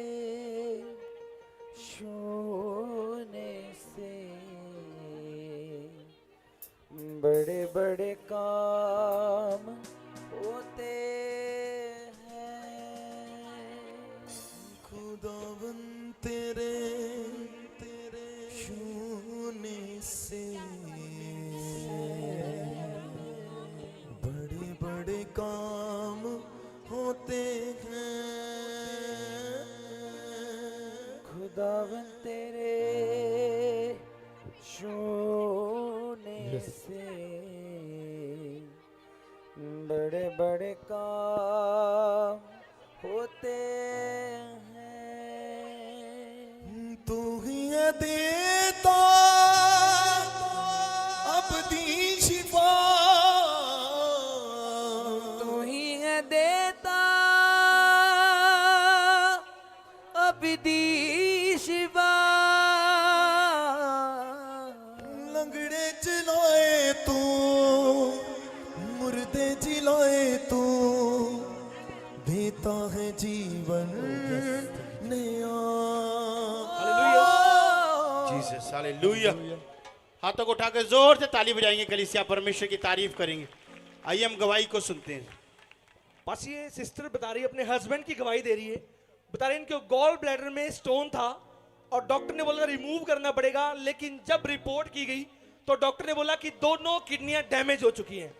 छूने से बड़े बड़े काम होते हैं। खुदावन तेरे छूने से बड़े बड़े काम होते हैं। खुदावन तेरे छूने से बड़े बड़े काम होते हैं। तू ही है देता अपनी शिफा, तू ही है देता अपनी शिवा। लंगड़े चिल्लाए तू, मुर्दे चिल्लाए तू, देता है जीवन नया। Jesus hallelujah. हाथों को उठाकर जोर से ताली बजाएंगे, कलीसिया परमेश्वर की तारीफ करेंगे। आइए हम गवाही को सुनते हैं। बस ये सिस्टर बता रही है, अपने हस्बैंड की गवाही दे रही है। बता रही है इनके गॉल ब्लैडर में स्टोन था और डॉक्टर ने बोला रिमूव करना पड़ेगा, लेकिन जब रिपोर्ट की गई तो डॉक्टर ने बोला कि दोनों किडनियां डैमेज हो चुकी हैं।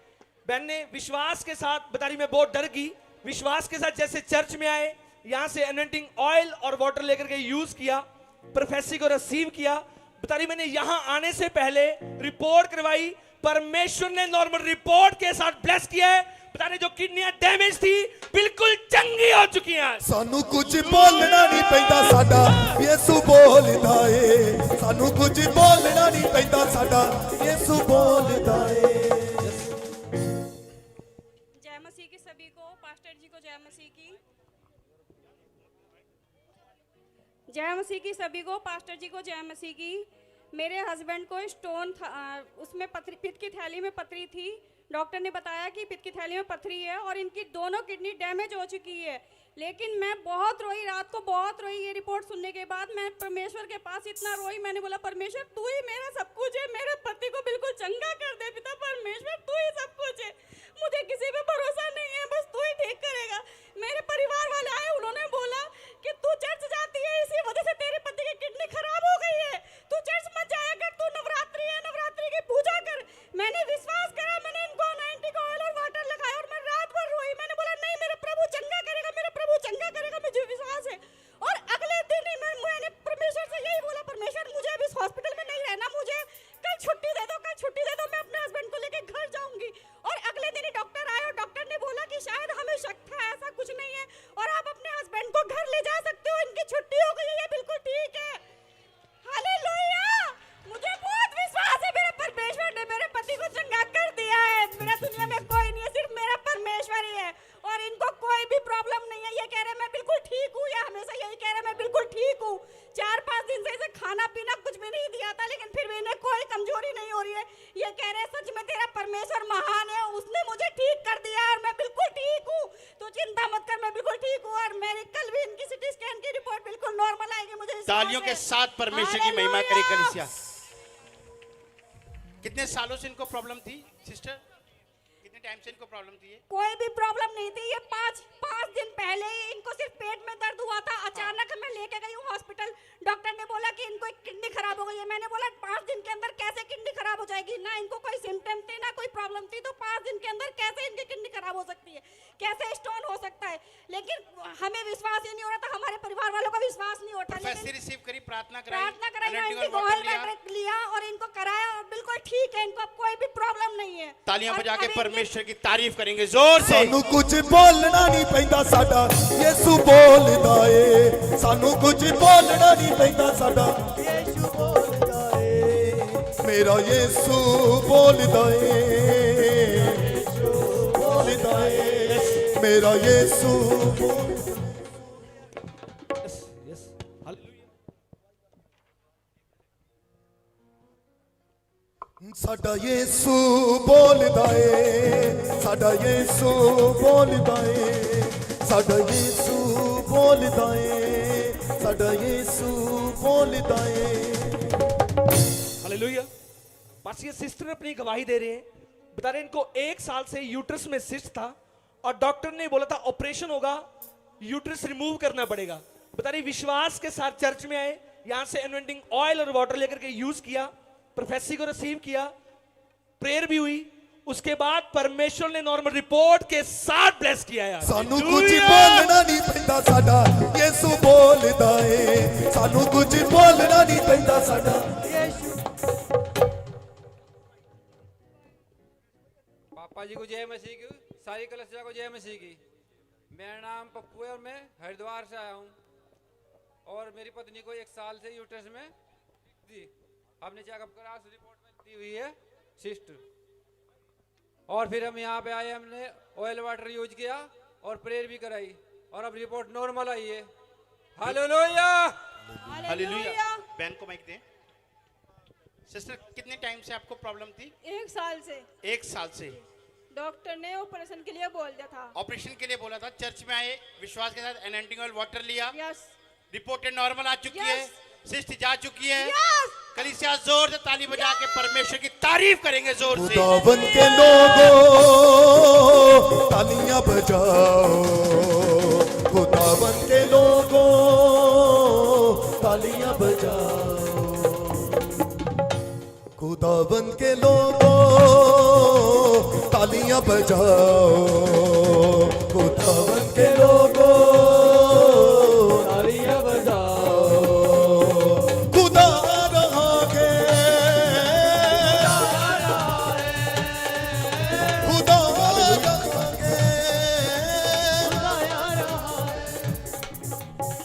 बहन ने विश्वास के साथ, बता रही मैं बहुत डर गई, विश्वास के साथ जैसे चर्च में आए, यहाँ से एनॉइंटिंग ऑयल और वाटर लेकर के यूज किया, प्रोफेसी को रिसीव किया। बता रही मैंने यहाँ आने से पहले रिपोर्ट करवाई, परमेश्वर ने नॉर्मल रिपोर्ट के साथ ब्लेस किया है। बता रहे जो किडनियां डैमेज थी बिल्कुल चंगी हो चुकी हैं। सानू कुछ बोलना नहीं पैंदा साडा यीशु बोलदा है। सानू कुछ बोलना नहीं पैंदा साडा यीशु बोलदा है। जय मसीह की सभी को, पास्टर जी को जय मसीह की। जय मसीह की सभी को, पास्टर जी को जय मसीह की। मेरे हस्बैंड को स्टोन था, उसमें पथरी, पित्त की थैली में पथरी थी। डॉक्टर ने बताया कि पित्त की थैली में पथरी है और इनकी दोनों किडनी डैमेज हो चुकी है। लेकिन मैं बहुत रोई, रात को बहुत रोई। ये रिपोर्ट सुनने के बाद मैं परमेश्वर के पास इतना रोई, मैंने बोला परमेश्वर तू ही मेरा सब कुछ है, मेरे पति को बिल्कुल चंगा कर दे पिता परमेश्वर, तू ही सब कुछ है, मुझे किसी पे भरोसा नहीं है, बस तू ही ठीक करेगा। मेरे परिवार वाले आए, उन्होंने बोला कि तू चर्च जाती है, इसी वजह से तेरे पति की किडनी खराब हो गई है, तू चर्च मत जाया कर, तू नवरात्रि है, नवरात्रि की पूजा कर। मैंने विश्वास करा, मैंने इनको 90 का ऑयल और वाटर लगाया और मैं रात भर रोई। मैंने बोला नहीं, मेरा प्रभु चंगा करेगा, मेरा प्रभु चंगा करेगा, मुझे विश्वास है। और अगले दिन ही मैंने परमेश्वर से यही बोला, परमेश्वर मुझे अब इस हॉस्पिटल में नहीं रहना, मुझे कल छुट्टी दे दो, कल छुट्टी दे दो, मैं अपने हस्बैंड को लेके घर जाऊंगी। और अगले दिन ही डॉक्टर आए और डॉक्टर ने बोला कि शायद हमें शक था, ऐसा कुछ नहीं है और आप अपने हस्बैंड को घर ले जा सकते हो, इनकी छुट्टी हो गई है, बिल्कुल ठीक है। हालेलुया! मुझे बहुत विश्वास है, मेरे परमेश्वर ने मेरे पति को चंगा कर दिया है। मेरा दुनिया में कोई नहीं है, सिर्फ मेरा परमेश्वर ही है और इनको कोई भी प्रॉब्लम नहीं है। ये कह रहे मैं बिल्कुल ठीक हूँ, या हमेशा यही कह रहे मैं बिल्कुल ठीक हूँ। 4-5 दिन से इसे खाना पीना कुछ भी नहीं दिया था, लेकिन फिर भी इन्हें कोई कमजोरी नहीं हो रही है। ये कह रहे सच में तेरा परमेश्वर महान है, उसने मुझे ठीक कर दिया और मैं बिल्कुल ठीक हूँ, तो चिंता मत कर, मैं बिल्कुल ठीक हूँ। और मेरी कल भी इनकी सिटी स्कैन की रिपोर्ट बिल्कुल नॉर्मल आएगी, मुझे विश्वास तालियों के है। साथ परमेश्वर की महिमा करे हालेलुया! कलीसिया। कितने सालों से इनको प्रॉब्लम थी सिस्टर? कितने टाइम से इनको प्रॉब्लम थी? कोई भी प्रॉब्लम नहीं थी। ये पाँच दिन पहले ही इनको सिर्फ पेट में दर्द हुआ था। अचानक मैं लेके गई हूँ हॉस्पिटल, डॉक्टर ने बोला कि इनको एक किडनी खराब हो गई है। मैंने बोला 5 दिन के अंदर कैसे किडनी खराब हो जाएगी, ना इनको कोई सिम्टम थे ना कोई प्रॉब्लम थी, तो 5 दिन के अंदर कैसे इनकी किडनी खराब हो सकती है, कैसे स्टोन हो सकता है। लेकिन हमें विश्वास ही नहीं हो रहा था, हमारे परिवार वालों का विश्वास नहीं होता। प्रोफेसर रिसीव करी, प्रार्थना कराई, प्रार्थना कराई, एनालिटिकल ऑयल वाटर लिया। वाटर लिया और इनको कराया और बिल्कुल ठीक है, इनको अब कोई भी प्रॉब्लम नहीं है। तालियां और बजा के अभी परमेश्वर की तारीफ करेंगे जोर से। सानू कुछ बोलना नहीं पैंदा, साडा यीशु बोलदा ਏ। सानू कुछ बोलना नहीं पैंदा, साडा यीशु बोलदा ਏ। मेरा यीशु बोलदा ਏ, बोलदा ਏ, मेरा यीशु साडा यीशु बोलदा ਏ, साडा यीशु बोलदा ਏ, साडा यीशु बोलदा ਏ, साडा यीशु बोलदा ਏ। हालेलुया। बस ये सिस्टर अपनी गवाही दे रहे हैं, बता रहे हैं इनको 1 साल से यूट्रस में सिस्ट था और डॉक्टर ने बोला था ऑपरेशन होगा, यूट्रस रिमूव करना पड़ेगा। बता रही विश्वास के साथ चर्च में आए, यहां से एनवेंटिंग ऑयल और वाटर लेकर के यूज किया, प्रोफेसी को रिसीव किया, प्रेयर भी हुई, उसके बाद परमेश्वर ने नॉर्मल रिपोर्ट के साथ ब्लेस किया यार। सानू कुछ बोलना नहीं पैंदा, साडा यीशु बोलदा ਏ। सानू कुछ बोलना नहीं पैंदा, साडा यीशु। पापा जी को जय मसीह की, सारी कलीसिया को जय मसीह की। मेरा नाम पप्पू है और मैं हरिद्वार से आया हूँ और मेरी पत्नी को 1 साल से यूट्रस में जी हमने चेकअप करा, रिपोर्ट में दी हुई है सिस्ट। और फिर हम यहाँ पे आए, हमने ऑयल वाटर यूज किया और प्रेयर भी कराई और अब रिपोर्ट नॉर्मल आई है। हालेलुया! हालेलुया! बहन को माइक दें। सिस्टर कितने टाइम से आपको प्रॉब्लम थी? 1 साल से। 1 साल से। डॉक्टर ने ऑपरेशन के लिए बोल दिया था। ऑपरेशन के लिए बोला था, चर्च में आए, विश्वास के साथ एनालिटिकल ऑयल वाटर लिया, यस। रिपोर्टेड नॉर्मल आ चुकी है, सिस्ट जा चुकी है। यस। कलीसिया जोर से ताली बजा के परमेश्वर की तारीफ करेंगे जोर से। खुदावन के लोगों तालियां बजाओ, खुदावन के लोगों तालियां बजाओ, खुदावन के लोगों तालियां बजाओ, खुदावन के लोगों तालियां बजाओ। खुदा रहा है, खुदा रहा है,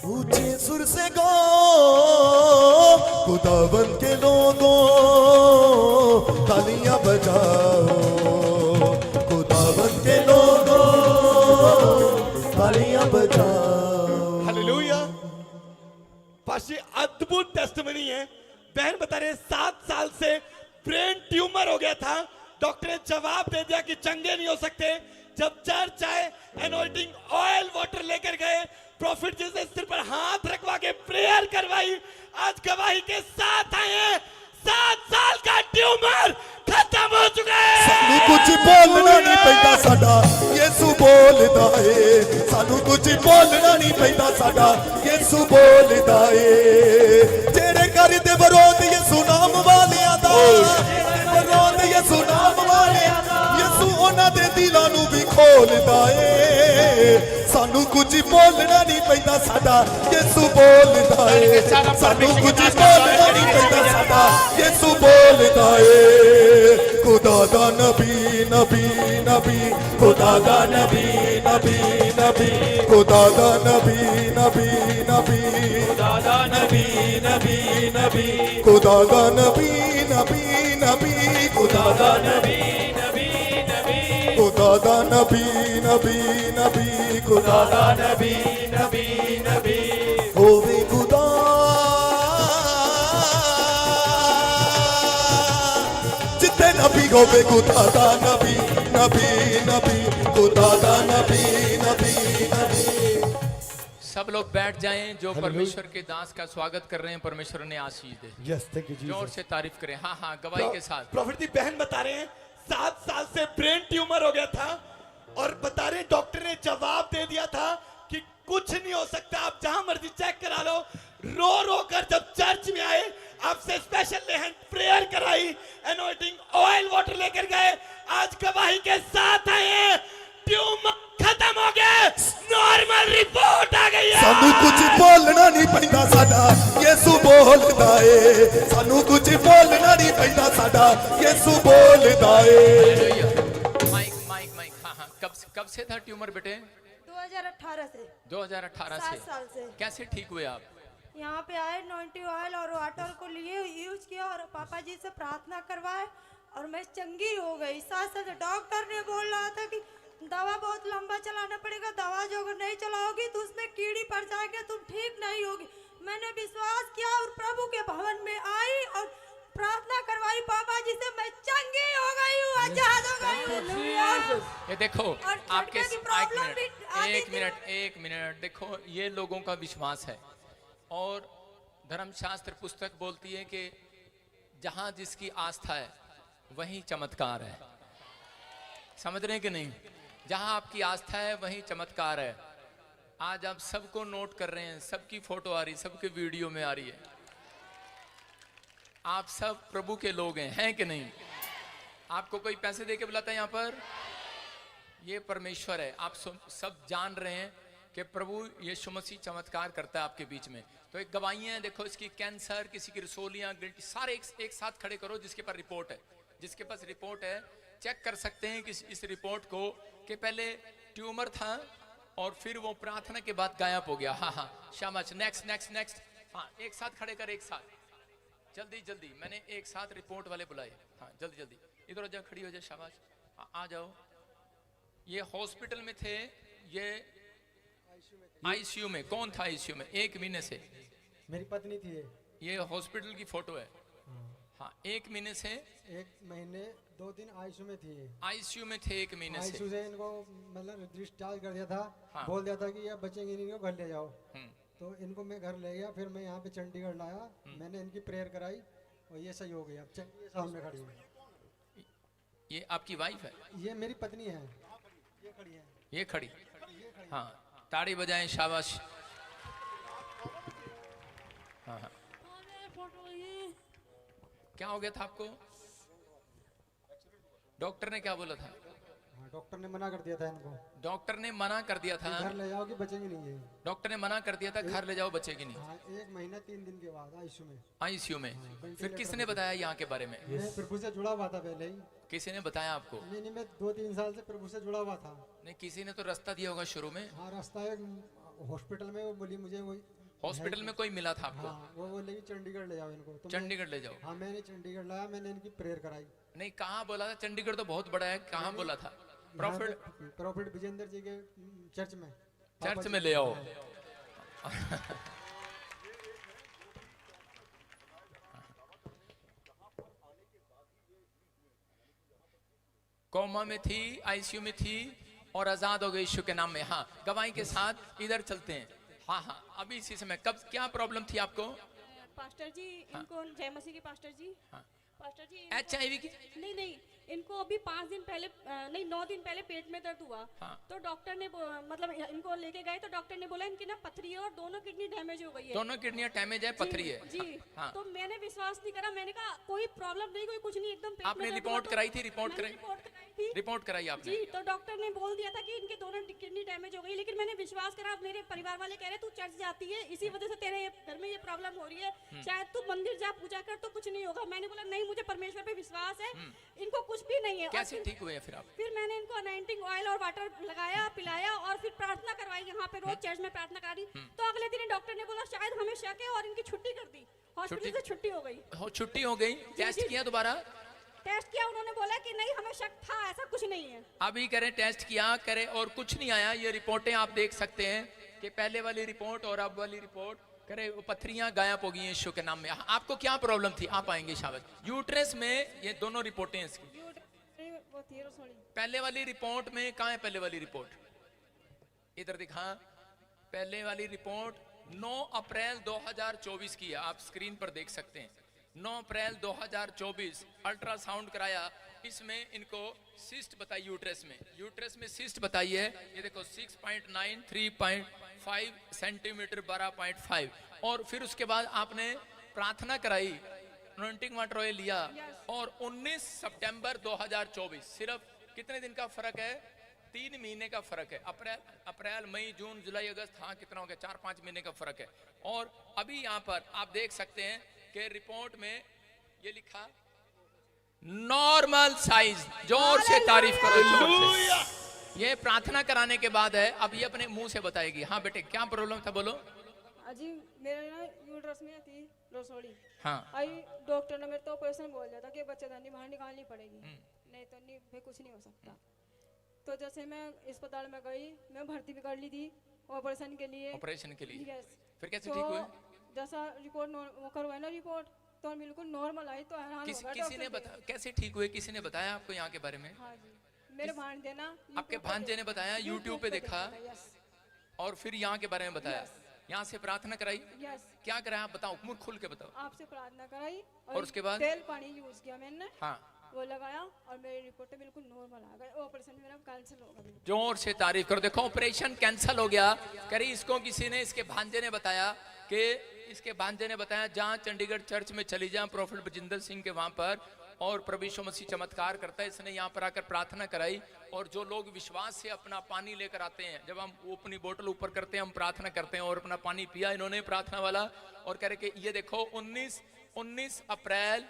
ऊंचे सुर से गाओ, खुदावन के लोगों तालियां बजाओ, खुदावन के लोगों तालियां बजाओ। हालेलुया। पास ये अद्भुत टेस्टिमनी है। बहन बता रहे 7 साल से ब्रेन ट्यूमर हो गया था। डॉक्टर ने जवाब दे दिया कि चंगे नहीं हो सकते। जब चर्च आए, एनॉइंटिंग ऑयल वाटर लेकर गए, प्रॉफिट जी से सिर पर हाथ रखवा के प्रेयर करवाई, आज गवाही के साथ आए हैं। 7 साल का ट्यूमर खत्म हो चुका है। सानू कुछ बोलना नहीं पैंदा साडा यीशु बोलदा है। सानू कुछ बोलना नहीं पैंदा साडा यीशु बोलदा है। जेड़े करदे विरोध यीशु नाम वालियां दा, विरोध यीशु नाम वालियां दा, यीशु उन्हां दे दिलां नू भी खोलदा है। सानू कुछ बोलना नहीं पैंदा साडा यीशु बोलदा है। सानू कुछ बोलना नहीं पैंदा साडा यीशु बोलदा है। खुदा दा नबी नबी नबी, खुदा दा नबी नबी नबी, खुदा दा नबी नबी नबी, खुदा दा नबी नबी नबी, खुदा दा नबी नबी नबी, खुदा दा नबी नबी नबी, खुदा दा नबी नबी नबी, खुदा दा नबी नबी नबी। होवे खुदा जिथे नबी होवे, खुदा दा नबी नबी नबी, खुदा दा नबी नबी नबी। सब लोग बैठ जाएं। जो परमेश्वर के दास का स्वागत कर रहे हैं, परमेश्वर ने आशीष दे। यस, थैंक यू जोर से तारीफ करें। हाँ हाँ, गवाही के साथ। प्रॉफिट दी बहन बता रहे हैं 7 साल से ब्रेन ट्यूमर हो गया था और बता रहे डॉक्टर ने जवाब दे दिया था कि कुछ नहीं हो सकता, आप जहां मर्जी चेक करा लो। रो रो कर जब चर्च में आए, आपसे स्पेशल हैंड प्रेयर कराई, एनॉइंटिंग ऑयल वाटर लेकर गए, आज गवाही के साथ आए हैं। ट्यूमर खत्म हो गया, नॉर्मल रिपोर्ट आ गई है। सानू कुछ बोलना नहीं पैंदा साडा यीशु बोलदा है। सानू कुछ बोलना नहीं पैंदा साडा यीशु बोलदा है। Mic mic mic. हाँ हाँ, कब से था ट्यूमर बेटे? 2018 से 2018 7 साल से। कैसे ठीक हुए आप? यहाँ पे आए, नॉइंटी ऑयल और वाटर को लिए यूज किया और पापा जी से प्रार्थना करवाए और मैं चंगी हो गई। साथ साथ डॉक्टर ने बोल रहा था कि दवा बहुत लंबा चलाना पड़ेगा, दवा जो अगर नहीं चलाओगी तो उसमें कीड़ी पड़ जाएगी, तुम ठीक नहीं होगी। मैंने विश्वास किया और प्रभु के भवन में आई और प्रार्थना करवाई पापा जी से, मैं चंगी हो गई हूँ, आजाद हो गई हूँ। ये देखो और आपके झटके की प्रॉब्लम भी आती थी। एक मिनट देखो, ये लोगों का विश्वास है और धर्मशास्त्र पुस्तक बोलती है कि जहां जिसकी आस्था है वहीं चमत्कार है। समझ रहे हैं कि नहीं? जहां आपकी आस्था है वहीं चमत्कार है। आज आप सबको नोट कर रहे हैं, सबकी फोटो आ रही, सबके वीडियो में आ रही है। आप सब प्रभु के लोग हैं कि नहीं? आपको कोई पैसे दे के बुलाता है यहाँ पर? ये परमेश्वर है। आप सब जान रहे हैं कि प्रभु यीशु मसीह चमत्कार करता है आपके बीच में। तो एक गवाहियां हैं, देखो इसकी कैंसर, किसी की रसोलियां, गिल्टी, सारे एक साथ खड़े करो जिसके पास रिपोर्ट है। जिसके पास रिपोर्ट है चेक कर सकते हैं कि इस रिपोर्ट को कि पहले ट्यूमर था और फिर वो प्रार्थना के बाद गायब हो गया। हाँ हाँ, शाबाश। Next next next. हाँ, एक साथ खड़े कर, एक साथ, जल्दी जल्दी। मैंने एक साथ रिपोर्ट वाले बुलाए। हाँ, जल्दी जल्दी इधर हो जाओ, खड़ी हो जाओ, शाबाश। हाँ, आ जाओ। ये हॉस्पिटल में थे, ये आईसीयू में। कौन था आईसीयू में? 1 महीने से। मेरी पत्नी थी ये हॉस्पिटल की फोटो है। हाँ, 1 महीने से। 1 महीने 2 दिन आईसीयू में थी। आईसीयू में थे 1 महीने से। आईसीयू से इनको मतलब डिस्चार्ज कर दिया था। हाँ। बोल दिया था कि ये बचेंगे नहीं, इनको घर ले जाओ। तो इनको मैं घर ले गया, फिर मैं यहाँ पे चंडीगढ़ लाया, मैंने इनकी प्रेयर कराई और ये सही हो गया। अब चंगी सामने खड़ी है। ये आपकी वाइफ है? ये मेरी पत्नी है। ये खड़ी है। ये खड़ी। हाँ, ताड़ी बजाएं, शाबाश। हाँ हाँ। क्या हो गया था आपको? डॉक्टर ने क्या बोला था? डॉक्टर ने मना कर दिया था इनको। डॉक्टर ने मना कर दिया था? घर ले जाओ कि बचेंगे नहीं ये। डॉक्टर ने मना कर दिया था घर ले जाओ, बचेगी नहीं। हाँ, 1 महीना 3 दिन के बाद आईसीयू में। आईसीयू में। फिर किसने बताया यहाँ के बारे में? मैं प्रभु से जुड़ा हुआ था पहले ही। किसी ने बताया आपको? नहीं, मैं 2-3 साल से प्रभु से जुड़ा हुआ था। नहीं, किसी ने तो रास्ता दिया होगा शुरू में। हाँ, रास्ता एक हॉस्पिटल में, वो बोली मुझे वही हॉस्पिटल में कोई मिला था आपको? हाँ, वो बोले कि चंडीगढ़ ले जाओ इनको। तो चंडीगढ़ ले जाओ। हाँ, मैंने चंडीगढ़ लाया, मैंने इनकी प्रेयर कराई। नहीं, कहाँ बोला था? चंडीगढ़ तो बहुत बड़ा है, कहाँ बोला था? प्रॉफिट विजेंद्र जी के चर्च में। चर्च में ले आओ। कोमा में थी, आईसीयू में थी और आजाद हो गई यीशु के नाम में। हाँ, गवाही के साथ इधर चलते हैं। हाँ हाँ, अभी इसी समय कब क्या प्रॉब्लम थी आपको? पास्टर जी, इनको जय मसीह की पास्टर जी। हाँ। पास्टर जी, HIV की? नहीं, इनको अभी 5 दिन पहले, नहीं 9 दिन पहले पेट में दर्द हुआ। हाँ। तो डॉक्टर ने मतलब इनको लेके गए तो डॉक्टर ने बोला इनकी ना पथरी है और दोनों किडनी डैमेज हो गई है। दोनों किडनियां डैमेज है, पथरी है। जी। हाँ। तो मैंने विश्वास नहीं करा, मैंने कहा कोई प्रॉब्लम नहीं, कोई कुछ नहीं, एकदम पेट आपने में दर्द रिपोर्ट हुआ। कराई थी? मैंने रिपोर्ट कराई आपने? जी। तो डॉक्टर ने बोल दिया था कि इनके दोनों किडनी डैमेज हो गई, लेकिन मैंने विश्वास करा। मेरे परिवार वाले कह रहे तू चर्च जाती है, इसी वजह से तेरे घर में ये प्रॉब्लम हो रही है, शायद तू मंदिर जा, पूजा कर तो कुछ नहीं होगा। मैंने बोला नहीं, मुझे परमेश्वर पे विश्वास है, इनको कुछ भी नहीं है। कैसे ठीक हुए फिर आप? फिर मैंने इनको अनाइंटिंग ऑयल और वाटर लगाया, पिलाया और फिर प्रार्थना करवाई। यहाँ पे रोज चर्च में प्रार्थना करा दी। तो अगले दिन डॉक्टर ने बोला शायद हमें शक है और इनकी छुट्टी कर दी, हॉस्पिटल से छुट्टी हो गई। छुट्टी हो गई? टेस्ट किया दोबारा? टेस्ट किया, उन्होंने बोला कि नहीं हमें शक था, ऐसा कुछ नहीं है। अभी करें टेस्ट किया करे और कुछ नहीं आया। ये रिपोर्टें आप देख सकते हैं कि पहले वाली रिपोर्ट और अब वाली रिपोर्ट करे, वो पथरियां गायब हो गई हैं यीशु के नाम में। आपको क्या प्रॉब्लम थी? आप आएंगे शाबाश। यूट्रस में ये दोनों रिपोर्टें इसकी। वो थी रसोड़ी। पहले वाली रिपोर्ट में कहाँ है? पहले वाली रिपोर्ट इधर दिखा। पहले वाली रिपोर्ट 9 अप्रैल 2024 की है, आप स्क्रीन पर देख सकते हैं। 9 अप्रैल 2024 अल्ट्रासाउंड कराया, इसमें इनको सिस्ट बताई यूट्रस में सिस्ट बताई है। ये देखो 6.9 3.5 सेंटीमीटर 12.5। और फिर उसके बाद आपने प्रार्थना कराई, अनॉइंटिंग वाटर ऑयल लिया और 19 सितंबर 2024, सिर्फ कितने दिन का फर्क है? 3 महीने का फर्क है। अप्रैल मई जून जुलाई अगस्त, हाँ कितना हो गया? 4-5 महीने का फर्क है। और अभी यहाँ पर आप देख सकते हैं कि रिपोर्ट में ये लिखा नॉर्मल साइज। जोर से तारीफ करो, जोर से। ये प्रार्थना कराने के बाद है। अब ये अपने मुंह से बताएगी। हाँ बेटे, क्या प्रॉब्लम था बोलो? अजी मेरे ना यूट्रस में थी रसोड़ी। हाँ। आई डॉक्टर ने मेरे तो ऑपरेशन बोल दिया था कि बच्चेदानी बाहर निकालनी पड़ेगी, नहीं तो नहीं फिर कुछ नहीं हो सकता। तो जैसे मैं अस्पताल में गई, मैं भर्ती भी कर ली थी ऑपरेशन के लिए। यस। फिर कैसे ठीक हुए? जैसा रिपोर्ट करवाई ना रिपोर्ट तो बिल्कुल नॉर्मल आई। तो हैरान हो गया। किसी ने बताया कैसे ठीक हुए? किसी ने बताया आपको यहाँ के बारे में? हाँ जी, मेरे भांजे ना, आपके भांजे ने बताया, यूट्यूब पे देखा और फिर यहाँ के बारे में बताया। यहाँ से प्रार्थना कराई? क्या कराया आप बताओ, मुंह खुल के बताओ। आपसे प्रार्थना कराई और उसके बाद तेल पानी यूज किया मैंने। हाँ, वो लगाया और मेरी रिपोर्ट बिल्कुल नॉर्मल आ गई। ऑपरेशन मेरा कैंसिल हो गया। जोर से तारीफ करो। देखो ऑपरेशन कैंसिल हो गया। करी इसको किसी ने, इसके भांजे ने बताया कि इसके भांजे ने बताया जहाँ चंडीगढ़ चर्च में चली जाए प्रोफेट बजिंदर सिंह के वहां पर, और प्रभु यीशु मसीह चमत्कार करता है। इसने यहाँ पर आकर प्रार्थना कराई और जो लोग विश्वास से अपना पानी लेकर आते हैं, जब हम वो अपनी बोतल ऊपर करते हैं, हम प्रार्थना करते हैं और अपना पानी पिया इन्होंने प्रार्थना वाला। और कह रहे कि ये देखो 19 अप्रैल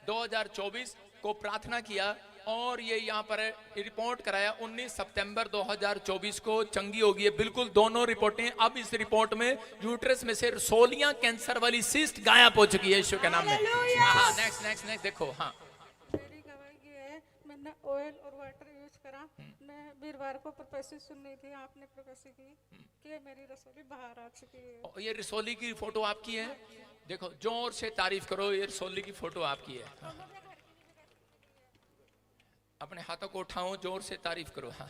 2024 को प्रार्थना किया और ये यहाँ पर रिपोर्ट कराया 19 सितंबर 2024 को चंगी होगी है बिल्कुल दोनों रिपोर्टें। अब इस रिपोर्ट में यूट्रस में से रसोलियां कैंसर वाली सिस्ट गायब हो चुकी है यीशु के नाम में। हाँ, नेक्स्ट देखो। हाँ, मेरी गवाही ये है, मैंने ऑयल और वाटर यूज करा। मैं वीरवार को प्रोफेसर सुन रही थी, आपने प्रोफेसर की कि मेरी रसोली बाहर आ चुकी है। ये रसोली की फोटो आपकी है? देखो जोर से तारीफ करो, ये रसोली की फोटो आपकी है। हाँ। अपने हाथों को उठाओ, जोर से तारीफ करो। हाँ,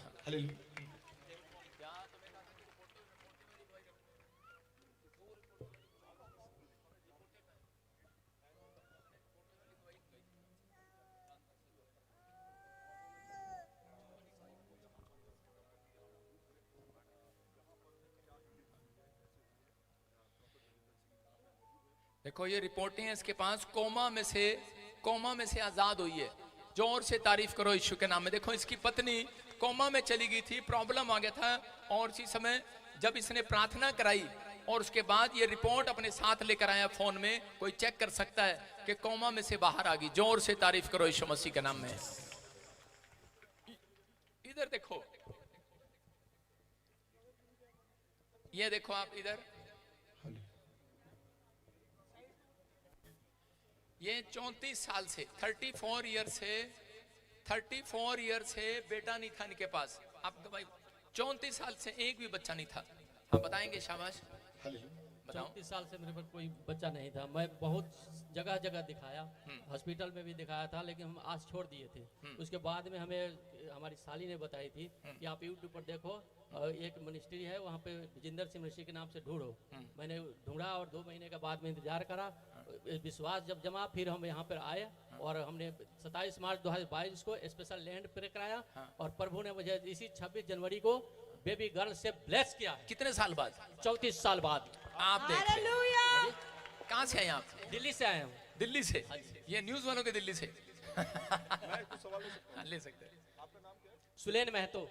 देखो ये रिपोर्टें हैं इसके पास। कोमा में से आजाद हुई है। जोर से तारीफ करो यीशु के नाम में। देखो इसकी पत्नी कोमा में चली गई थी, प्रॉब्लम आ गया था, और इसी समय जब इसने प्रार्थना कराई और उसके बाद ये रिपोर्ट अपने साथ लेकर आया फोन में, कोई चेक कर सकता है कि कोमा में से बाहर आ गई। जोर से तारीफ करो यीशु मसीह के नाम में। इधर देखो, ये देखो आप इधर, ये 34 साल से 34 ईयर से बेटा नहीं था इनके पास। आप भाई 34 साल से एक भी बच्चा नहीं था। हाँ बताएंगे, शाबाश बताओ। 34 साल से मेरे पर कोई बच्चा नहीं था। मैं बहुत जगह जगह दिखाया, हॉस्पिटल में भी दिखाया था, लेकिन हम आज छोड़ दिए थे। उसके बाद में हमें हमारी साली ने बताई थी कि आप यूट्यूब पर देखो, एक मिनिस्ट्री है वहाँ पे विजेंद्र सिंह ऋषि के नाम से ढूंढो। मैंने ढूंढा और 2 महीने के बाद में इंतजार करा, विश्वास जब जमा फिर हम यहाँ पर आए और हमने 27 मार्च 2022 को स्पेशल लैंड प्रे कराया और प्रभु ने मुझे इसी 26 जनवरी को बेबी गर्ल से ब्लेस किया। कितने साल बाद? 34 साल बाद। आप देखिए हालेलुया। कहाँ से आए आप? दिल्ली से आए हूँ। दिल्ली से? ये न्यूज वालों के दिल्ली से मैं कुछ सवाल ले सकता हाँ, ले सकते हैं। हूं? आपका नाम क्या है? सुलेन महतो।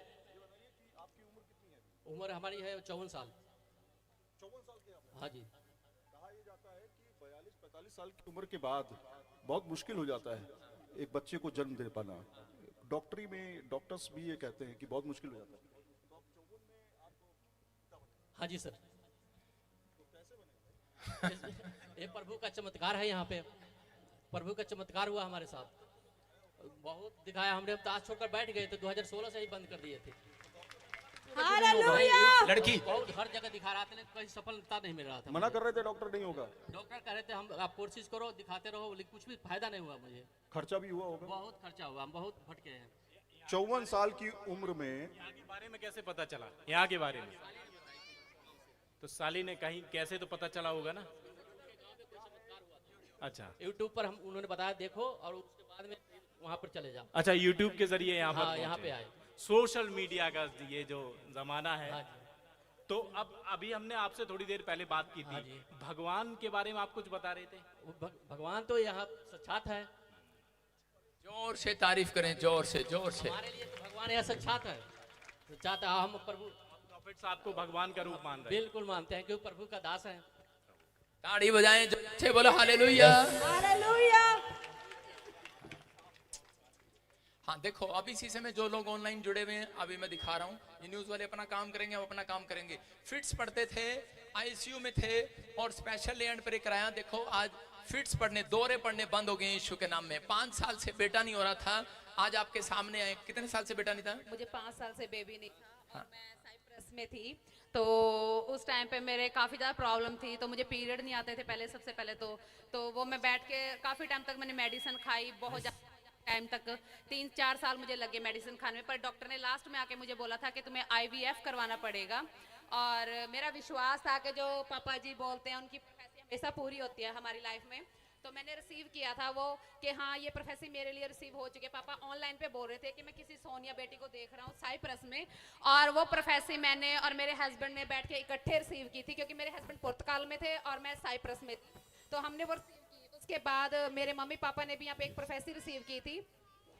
आपकी उम्र कितनी है? उम्र हमारी है 54 साल। 54 साल के आप? हाँ जी। कहा यह जाता है कि 42-45 साल की उम्र के बाद बहुत मुश्किल हो जाता है एक बच्चे को जन्म दे पाना। डॉक्टरी में डॉक्टर्स भी ये कहते हैं कि बहुत मुश्किल हो जाता है। हाँ जी सर। ये प्रभु का चमत्कार है, यहाँ पे प्रभु का चमत्कार हुआ हमारे साथ। बहुत दिखाया हमने, हम ताश छोड़कर बैठ गए थे, 2016 से ही बंद कर दिए थे। हालेलुया। लड़की बहुत हर जगह दिखा रहा था लेकिन कहीं सफलता नहीं मिल रहा था। मना कर रहे थे डॉक्टर नहीं होगा, डॉक्टर कह रहे थे हम आप कोशिश करो, दिखाते रहो, लेकिन कुछ भी फायदा नहीं हुआ मुझे। खर्चा भी हुआ होगा। बहुत खर्चा हुआ, हम बहुत भटके हैं। 54 साल की उम्र में यहाँ के बारे में कैसे पता चला? यहाँ के बारे में तो साली ने कहीं कैसे तो पता चला होगा ना। अच्छा, यूट्यूब पर हम उन्होंने बताया देखो, और उसके बाद में वहाँ पर चले जाओ। अच्छा, यूट्यूब के जरिए यहाँ पर हाँ, यहाँ पे आए। सोशल मीडिया का ये जो जमाना है, हाँ जी। तो अब अभी हमने आपसे थोड़ी देर पहले बात की हाँ थी, जी। भगवान के बारे में आप कुछ बता रहे थे। भगवान तो यहाँ साक्षात है। जोर से तारीफ करें, जोर से, जोर से। हमारे लिए तो भगवान यहाँ साक्षात है। साक्षात है, हम प्रभु प्रॉफिट साहब को भगवान का रूप मान रहे हैं। बिल्कुल मानते हैं, क्योंकि प्रभु का दास है। ताड़ी बजाएं, जोर से बोलो हालेलुया। हालेलुया। हाँ देखो, अभी इसी समय जो लोग ऑनलाइन जुड़े हुए हैं, अभी मैं दिखा रहा हूँ, ये न्यूज वाले अपना काम करेंगे, हम अपना काम करेंगे। फिट्स पढ़ते थे, आईसीयू में थे और स्पेशल लैंड पर कराया। देखो आज फिट्स पढ़ने, दौरे पढ़ने बंद हो गए यीशु के नाम में। 5 साल से बेटा नहीं हो रहा था, आज आपके सामने आए। कितने साल से बेटा नहीं था? मुझे 5 साल से बेबी नहीं था और हाँ। मैं साइप्रस में थी, तो उस टाइम पे मेरे काफ़ी ज़्यादा प्रॉब्लम थी, तो मुझे पीरियड नहीं आते थे पहले, सबसे पहले तो वो मैं बैठ के काफ़ी टाइम तक मैंने मेडिसिन खाई, बहुत टाइम तक 3-4 साल मुझे लगे मेडिसिन खाने में। पर डॉक्टर ने लास्ट में आके मुझे बोला था कि तुम्हें IVF करवाना पड़ेगा, और मेरा विश्वास था कि जो पापा जी बोलते हैं उनकी प्रोफेसी हमेशा पूरी होती है हमारी लाइफ में। तो मैंने रिसीव किया था वो कि हाँ ये प्रोफेसी मेरे लिए रिसीव हो चुके। पापा ऑनलाइन पे बोल रहे थे कि मैं किसी सोनिया बेटी को देख रहा हूँ साइप्रस में, और वो प्रोफेसी मैंने और मेरे हस्बैंड ने बैठ के इकट्ठे रिसीव की थी, क्योंकि मेरे हस्बैंड पुर्तगाल में थे और मैं साइप्रस में थी। तो हमने वो रिसीव की। उसके बाद मेरे मम्मी पापा ने भी यहाँ पे एक प्रोफेसी रिसीव की थी।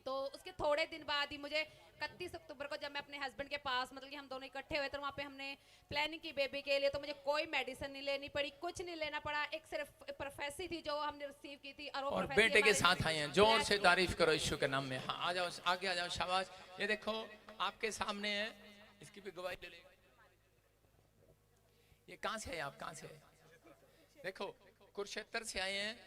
तो उसके थोड़े दिन बाद ही मुझे 31 अक्टूबर को जब मैं अपने हस्बैंड के पास, मतलब कि हम दोनों इकट्ठे हुए, तो वहाँ पे हमने प्लानिंग की बेबी के लिए। तो मुझे कोई मेडिसिन नहीं लेनी पड़ी, कुछ नहीं लेना पड़ा, एक सिर्फ प्रोफेसी थी जो हमने रिसीव की थी। और वो और प्रोफेसी बेटे के हमारे साथ आए हैं, जोर से तारीफ करो यीशु के नाम में। हाँ आ जाओ, आगे आ जाओ, शाबाश। ये देखो आपके सामने है, इसकी भी गवाही ले लेगा। ये कहाँ से है आप, कहाँ से है? देखो कुरुक्षेत्र से आए हैं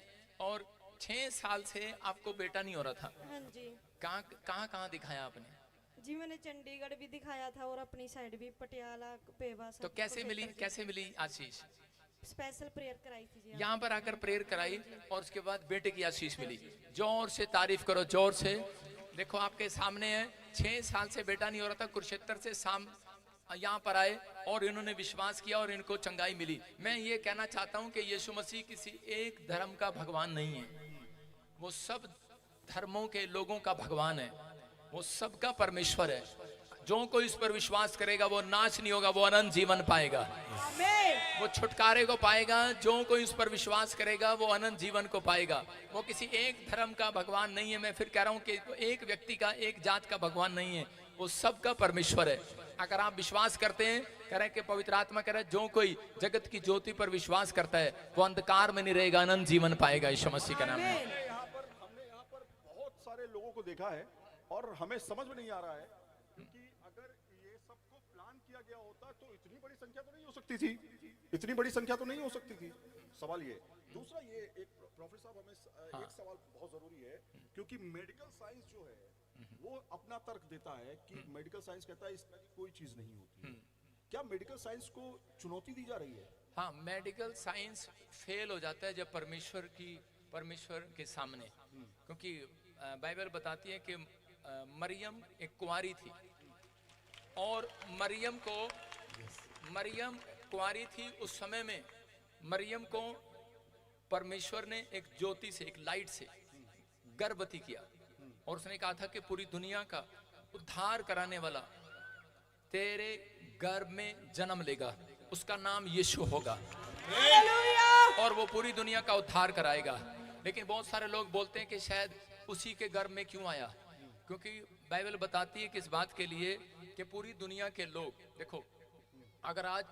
और 6 साल से आपको बेटा नहीं हो रहा था। हाँ जी। कहाँ दिखाया आपने? जी मैंने चंडीगढ़ भी दिखाया था और अपनी साइड भी पटियाला पेवा। तो कैसे मिली आशीष? स्पेशल प्रेयर कराई थी जी। यहाँ पर आकर प्रेयर कराई और उसके बाद बेटे की आशीष मिली। जोर से तारीफ करो, जोर से। देखो आपके सामने है, 6 साल से बेटा नहीं हो रहा था, कुरुक्षेत्र से शाम यहाँ पर आए और इन्होंने विश्वास किया और इनको चंगाई मिली। मैं ये कहना चाहता हूँ कि यीशु मसीह किसी एक धर्म का भगवान नहीं है, वो सब धर्मों के लोगों का भगवान है, वो सबका परमेश्वर है। जो कोई इस पर विश्वास करेगा वो नाश नहीं होगा, वो अनंत जीवन पाएगा, वो छुटकारे को पाएगा। जो कोई इस पर विश्वास करेगा वो अनंत जीवन को पाएगा। वो किसी एक धर्म का भगवान नहीं है। मैं फिर कह रहा हूँ कि एक व्यक्ति का, एक जात का भगवान नहीं है, वो सबका परमेश्वर है। अगर आप विश्वास करते हैं, कह रहे कि पवित्र आत्मा कह रहा है, जो कोई जगत की ज्योति पर विश्वास करता है वो अंधकार में नहीं रहेगा, अनंत जीवन पाएगा यीशु मसीह के नाम में। हमने यहाँ पर बहुत सारे लोगों को देखा है और हमें समझ में नहीं आ रहा है कि अगर ये सबको प्लान किया गया होता तो इतनी बड़ी संख्या तो नहीं हो सकती थी, इतनी बड़ी संख्या तो नहीं हो सकती थी। सवाल ये। दूसरा ये एक प्रोफेसर साहब हमें एक सवाल बहुत जरूरी है, क्योंकि मेडिकल साइंस जो है वो अपना तर्क देता है कि मेडिकल साइंस कहता है इसमें कोई चीज नहीं होती। क्या मेडिकल साइंस को चुनौती दी जा रही है? हाँ, मेडिकल साइंस फेल हो जाता है जब परमेश्वर के सामने, क्योंकि बाइबल बताती है कि मरियम एक कुंवारी थी और मरियम कुंवारी थी। उस समय में मरियम को परमेश्वर ने एक ज्योति से, एक लाइट से गर्भवती किया और उसने कहा था कि पूरी दुनिया का उद्धार कराने वाला तेरे गर्भ में जन्म लेगा, उसका नाम यीशु होगा और वो पूरी दुनिया का उद्धार कराएगा। लेकिन बहुत सारे लोग बोलते हैं कि शायद उसी के गर्भ में क्यों आया, क्योंकि बाइबल बताती है कि इस बात के लिए कि पूरी दुनिया के लोग, देखो अगर आज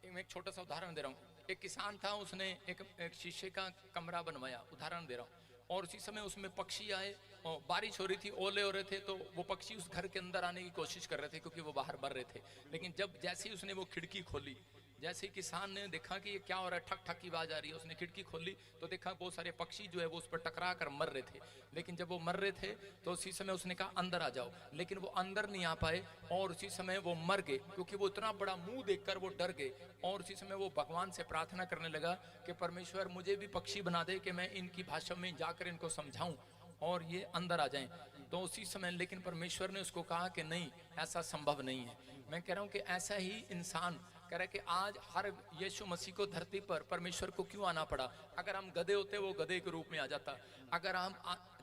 मैं एक छोटा सा उदाहरण दे रहा हूँ, एक किसान था, उसने एक शीशे का कमरा बनवाया, उदाहरण दे रहा हूँ, और उसी समय उसमें पक्षी आए और बारिश हो रही थी, ओले हो रहे थे, तो वो पक्षी उस घर के अंदर आने की कोशिश कर रहे थे क्योंकि वो बाहर मर रहे थे। लेकिन जैसे ही उसने वो खिड़की खोली, जैसे ही किसान ने देखा कि ये क्या हो रहा है, ठक ठक की आवाज आ रही है, उसने खिड़की खोली तो देखा बहुत सारे पक्षी जो है वो उस पर टकरा कर मर रहे थे। लेकिन जब वो मर रहे थे तो उसी समय उसने कहा अंदर आ जाओ, लेकिन वो अंदर नहीं आ पाए और उसी समय वो मर गए क्योंकि वो इतना बड़ा मुंह देखकर वो डर गए। और उसी समय वो भगवान से प्रार्थना करने लगा कि परमेश्वर मुझे भी पक्षी बना दे कि मैं इनकी भाषा में जाकर इनको समझाऊं और ये अंदर आ जाएं। तो उसी समय लेकिन परमेश्वर ने उसको कहा कि नहीं, ऐसा संभव नहीं है। मैं कह रहा हूं कि ऐसा ही इंसान कह रहा है कि आज हर यीशु मसीह को धरती पर परमेश्वर को क्यों आना पड़ा। अगर हम गधे होते वो गधे के रूप में आ जाता, अगर हम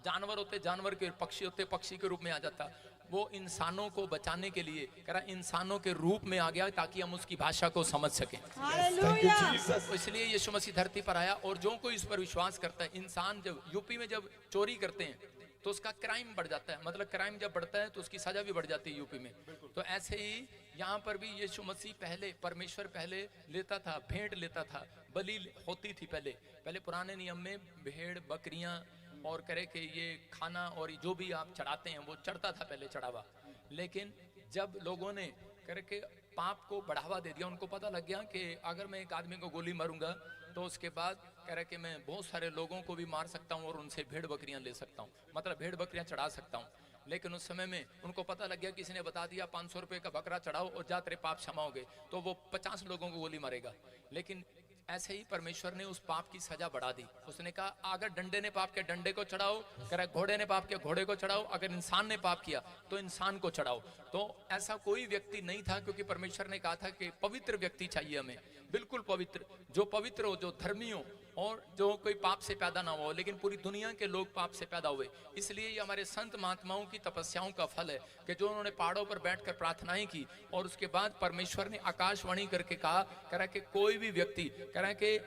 जानवर होते जानवर के, पक्षी होते पक्षी के रूप में आ जाता। वो इंसानों को बचाने के लिए कह रहा इंसानों के रूप में आ गया ताकि हम उसकी भाषा को समझ सकें। तो इसलिए यीशु मसीह धरती पर आया और जो कोई इस पर विश्वास करता है, इंसान जब यूपी में जब चोरी करते हैं तो उसका क्राइम बढ़ जाता है, मतलब क्राइम जब बढ़ता है तो उसकी सजा भी बढ़ जाती है यूपी में। तो ऐसे ही यहाँ पर भी यीशु मसीह पहले, परमेश्वर पहले लेता था, भेंट लेता था, बलि होती थी पहले पुराने नियम में भेड़ बकरियां और करे कि ये खाना और जो भी आप चढ़ाते हैं वो चढ़ता था पहले चढ़ावा। लेकिन जब लोगों ने करे के पाप को बढ़ावा दे दिया, उनको पता लग गया कि अगर मैं एक आदमी को गोली मारूंगा तो उसके बाद कह रहा कि मैं बहुत सारे लोगों को भी मार सकता हूँ और उनसे भेड़ बकरियां ले सकता हूँ, मतलब भेड़ बकरियां चढ़ा सकता हूँ। लेकिन उस समय में उनको पता लग गया, किसी ने बता दिया 500 रुपए का बकरा चढ़ाओ और जा तेरे पाप क्षमा हो गए, तो वो 50 लोगों को गोली मारेगा। लेकिन ऐसे ही परमेश्वर ने उस पाप की सजा बढ़ा दी। उसने कहा अगर डंडे ने पाप किया डंडे को चढ़ाओ, कह रहा घोड़े ने पाप किया घोड़े को चढ़ाओ, अगर इंसान ने पाप किया तो इंसान को चढ़ाओ। तो ऐसा कोई व्यक्ति नहीं था, क्योंकि परमेश्वर ने कहा था कि पवित्र व्यक्ति चाहिए हमें, बिल्कुल पवित्र, जो पवित्र हो, जो धर्मी हो और जो कोई पाप से पैदा ना हो। लेकिन पूरी दुनिया के लोग पाप से पैदा हुए, इसलिए ये हमारे संत महात्माओं की तपस्याओं का फल है कि जो उन्होंने पहाड़ों पर बैठकर प्रार्थनाएं की और उसके बाद परमेश्वर ने आकाशवाणी करके कहा, कह रहा कि कोई भी व्यक्ति, कह रहा कि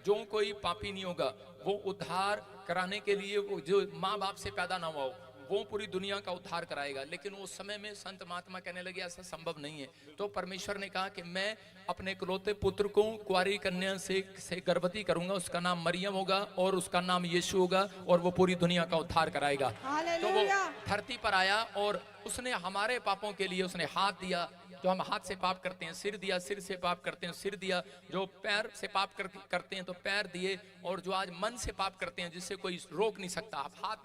जो कोई पापी नहीं होगा वो उद्धार कराने के लिए, वो जो माँ बाप से पैदा ना हुआ हो वो पूरी दुनिया का उद्धार कराएगा। लेकिन उस समय में संत महात्मा कहने लगे ऐसा संभव नहीं है। तो परमेश्वर ने कहा कि मैं अपने इकलौते पुत्र को कुंवारी कन्या से गर्भवती करूंगा, उसका नाम मरियम होगा और उसका नाम यीशु होगा और वो पूरी दुनिया का उद्धार कराएगा। तो वो धरती पर आया और उसने हमारे पापों के लिए उसने हाथ दिया, जो हम हाथ से पाप करते हैं, सिर दिया, सिर से पाप करते हैं सिर दिया, जो पैर से पाप करते हैं तो पैर दिए, और जो आज मन से पाप करते हैं जिससे कोई रोक नहीं सकता। आप हाथ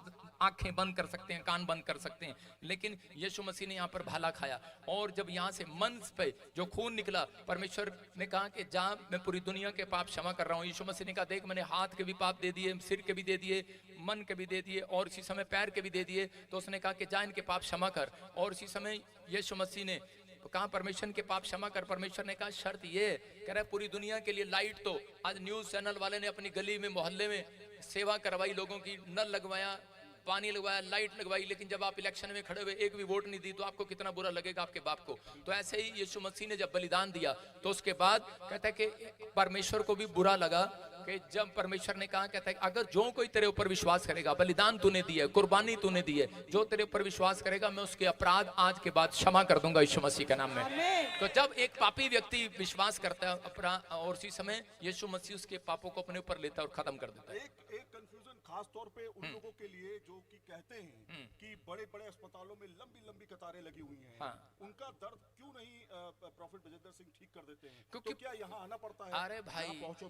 आंखें बंद कर सकते हैं, कान बंद कर सकते हैं, लेकिन यीशु मसीह ने यहाँ पर भाला खाया और जब यहाँ से मन पे जो खून निकला, परमेश्वर ने कहा कि जा मैं पूरी दुनिया के पाप क्षमा कर रहा हूँ। यीशु मसीह ने कहा देख मैंने हाथ के भी पाप दे दिए, सिर के भी दे दिए, मन के भी दे दिए और इसी समय पैर के भी दे दिए। तो उसने कहा कि जा इनके पाप क्षमा कर। और इसी समय यीशु मसीह ने कहा परमेश्वर के पाप क्षमा कर। परमेश्वर ने कहा शर्त ये, कह रहा पूरी दुनिया के लिए लाइट, तो आज न्यूज चैनल वाले ने अपनी गली में मोहल्ले में सेवा करवाई, लोगों की नल लगवाया, पानी लगवाया, लाइट लगवाई, लेकिन जब आप इलेक्शन में खड़े हुए एक भी वोट नहीं दी तो आपको कितना बुरा लगेगा आपके बाप को। तो ऐसे ही यीशु मसीह ने जब बलिदान दिया तो उसके बाद कहता है कि परमेश्वर को भी बुरा लगा कि जब परमेश्वर ने कहा, कहता है अगर जो कोई तेरे ऊपर विश्वास करेगा, बलिदान तूने दी है, कुर्बानी तूने दी है, जो तेरे ऊपर विश्वास करेगा मैं उसके अपराध आज के बाद क्षमा कर दूंगा यीशु मसीह के नाम में। तो जब एक पापी व्यक्ति विश्वास करता है अपराध, और उसी समय यीशु मसीह उसके पापों को अपने ऊपर लेता है और खत्म कर देता है। एक कंफ्यूजन खास तौर पे उन लोगों के लिए जो कि कहते हैं कि बड़े-बड़े अस्पतालों में लंबी-लंबी कतारें लगी हुई हैं, उनका दर्द क्यों नहीं प्रॉफिट बजेंद्र सिंह ठीक कर देते हैं? तो क्या यहाँ आना पड़ता है? अरे भाई पहुंचना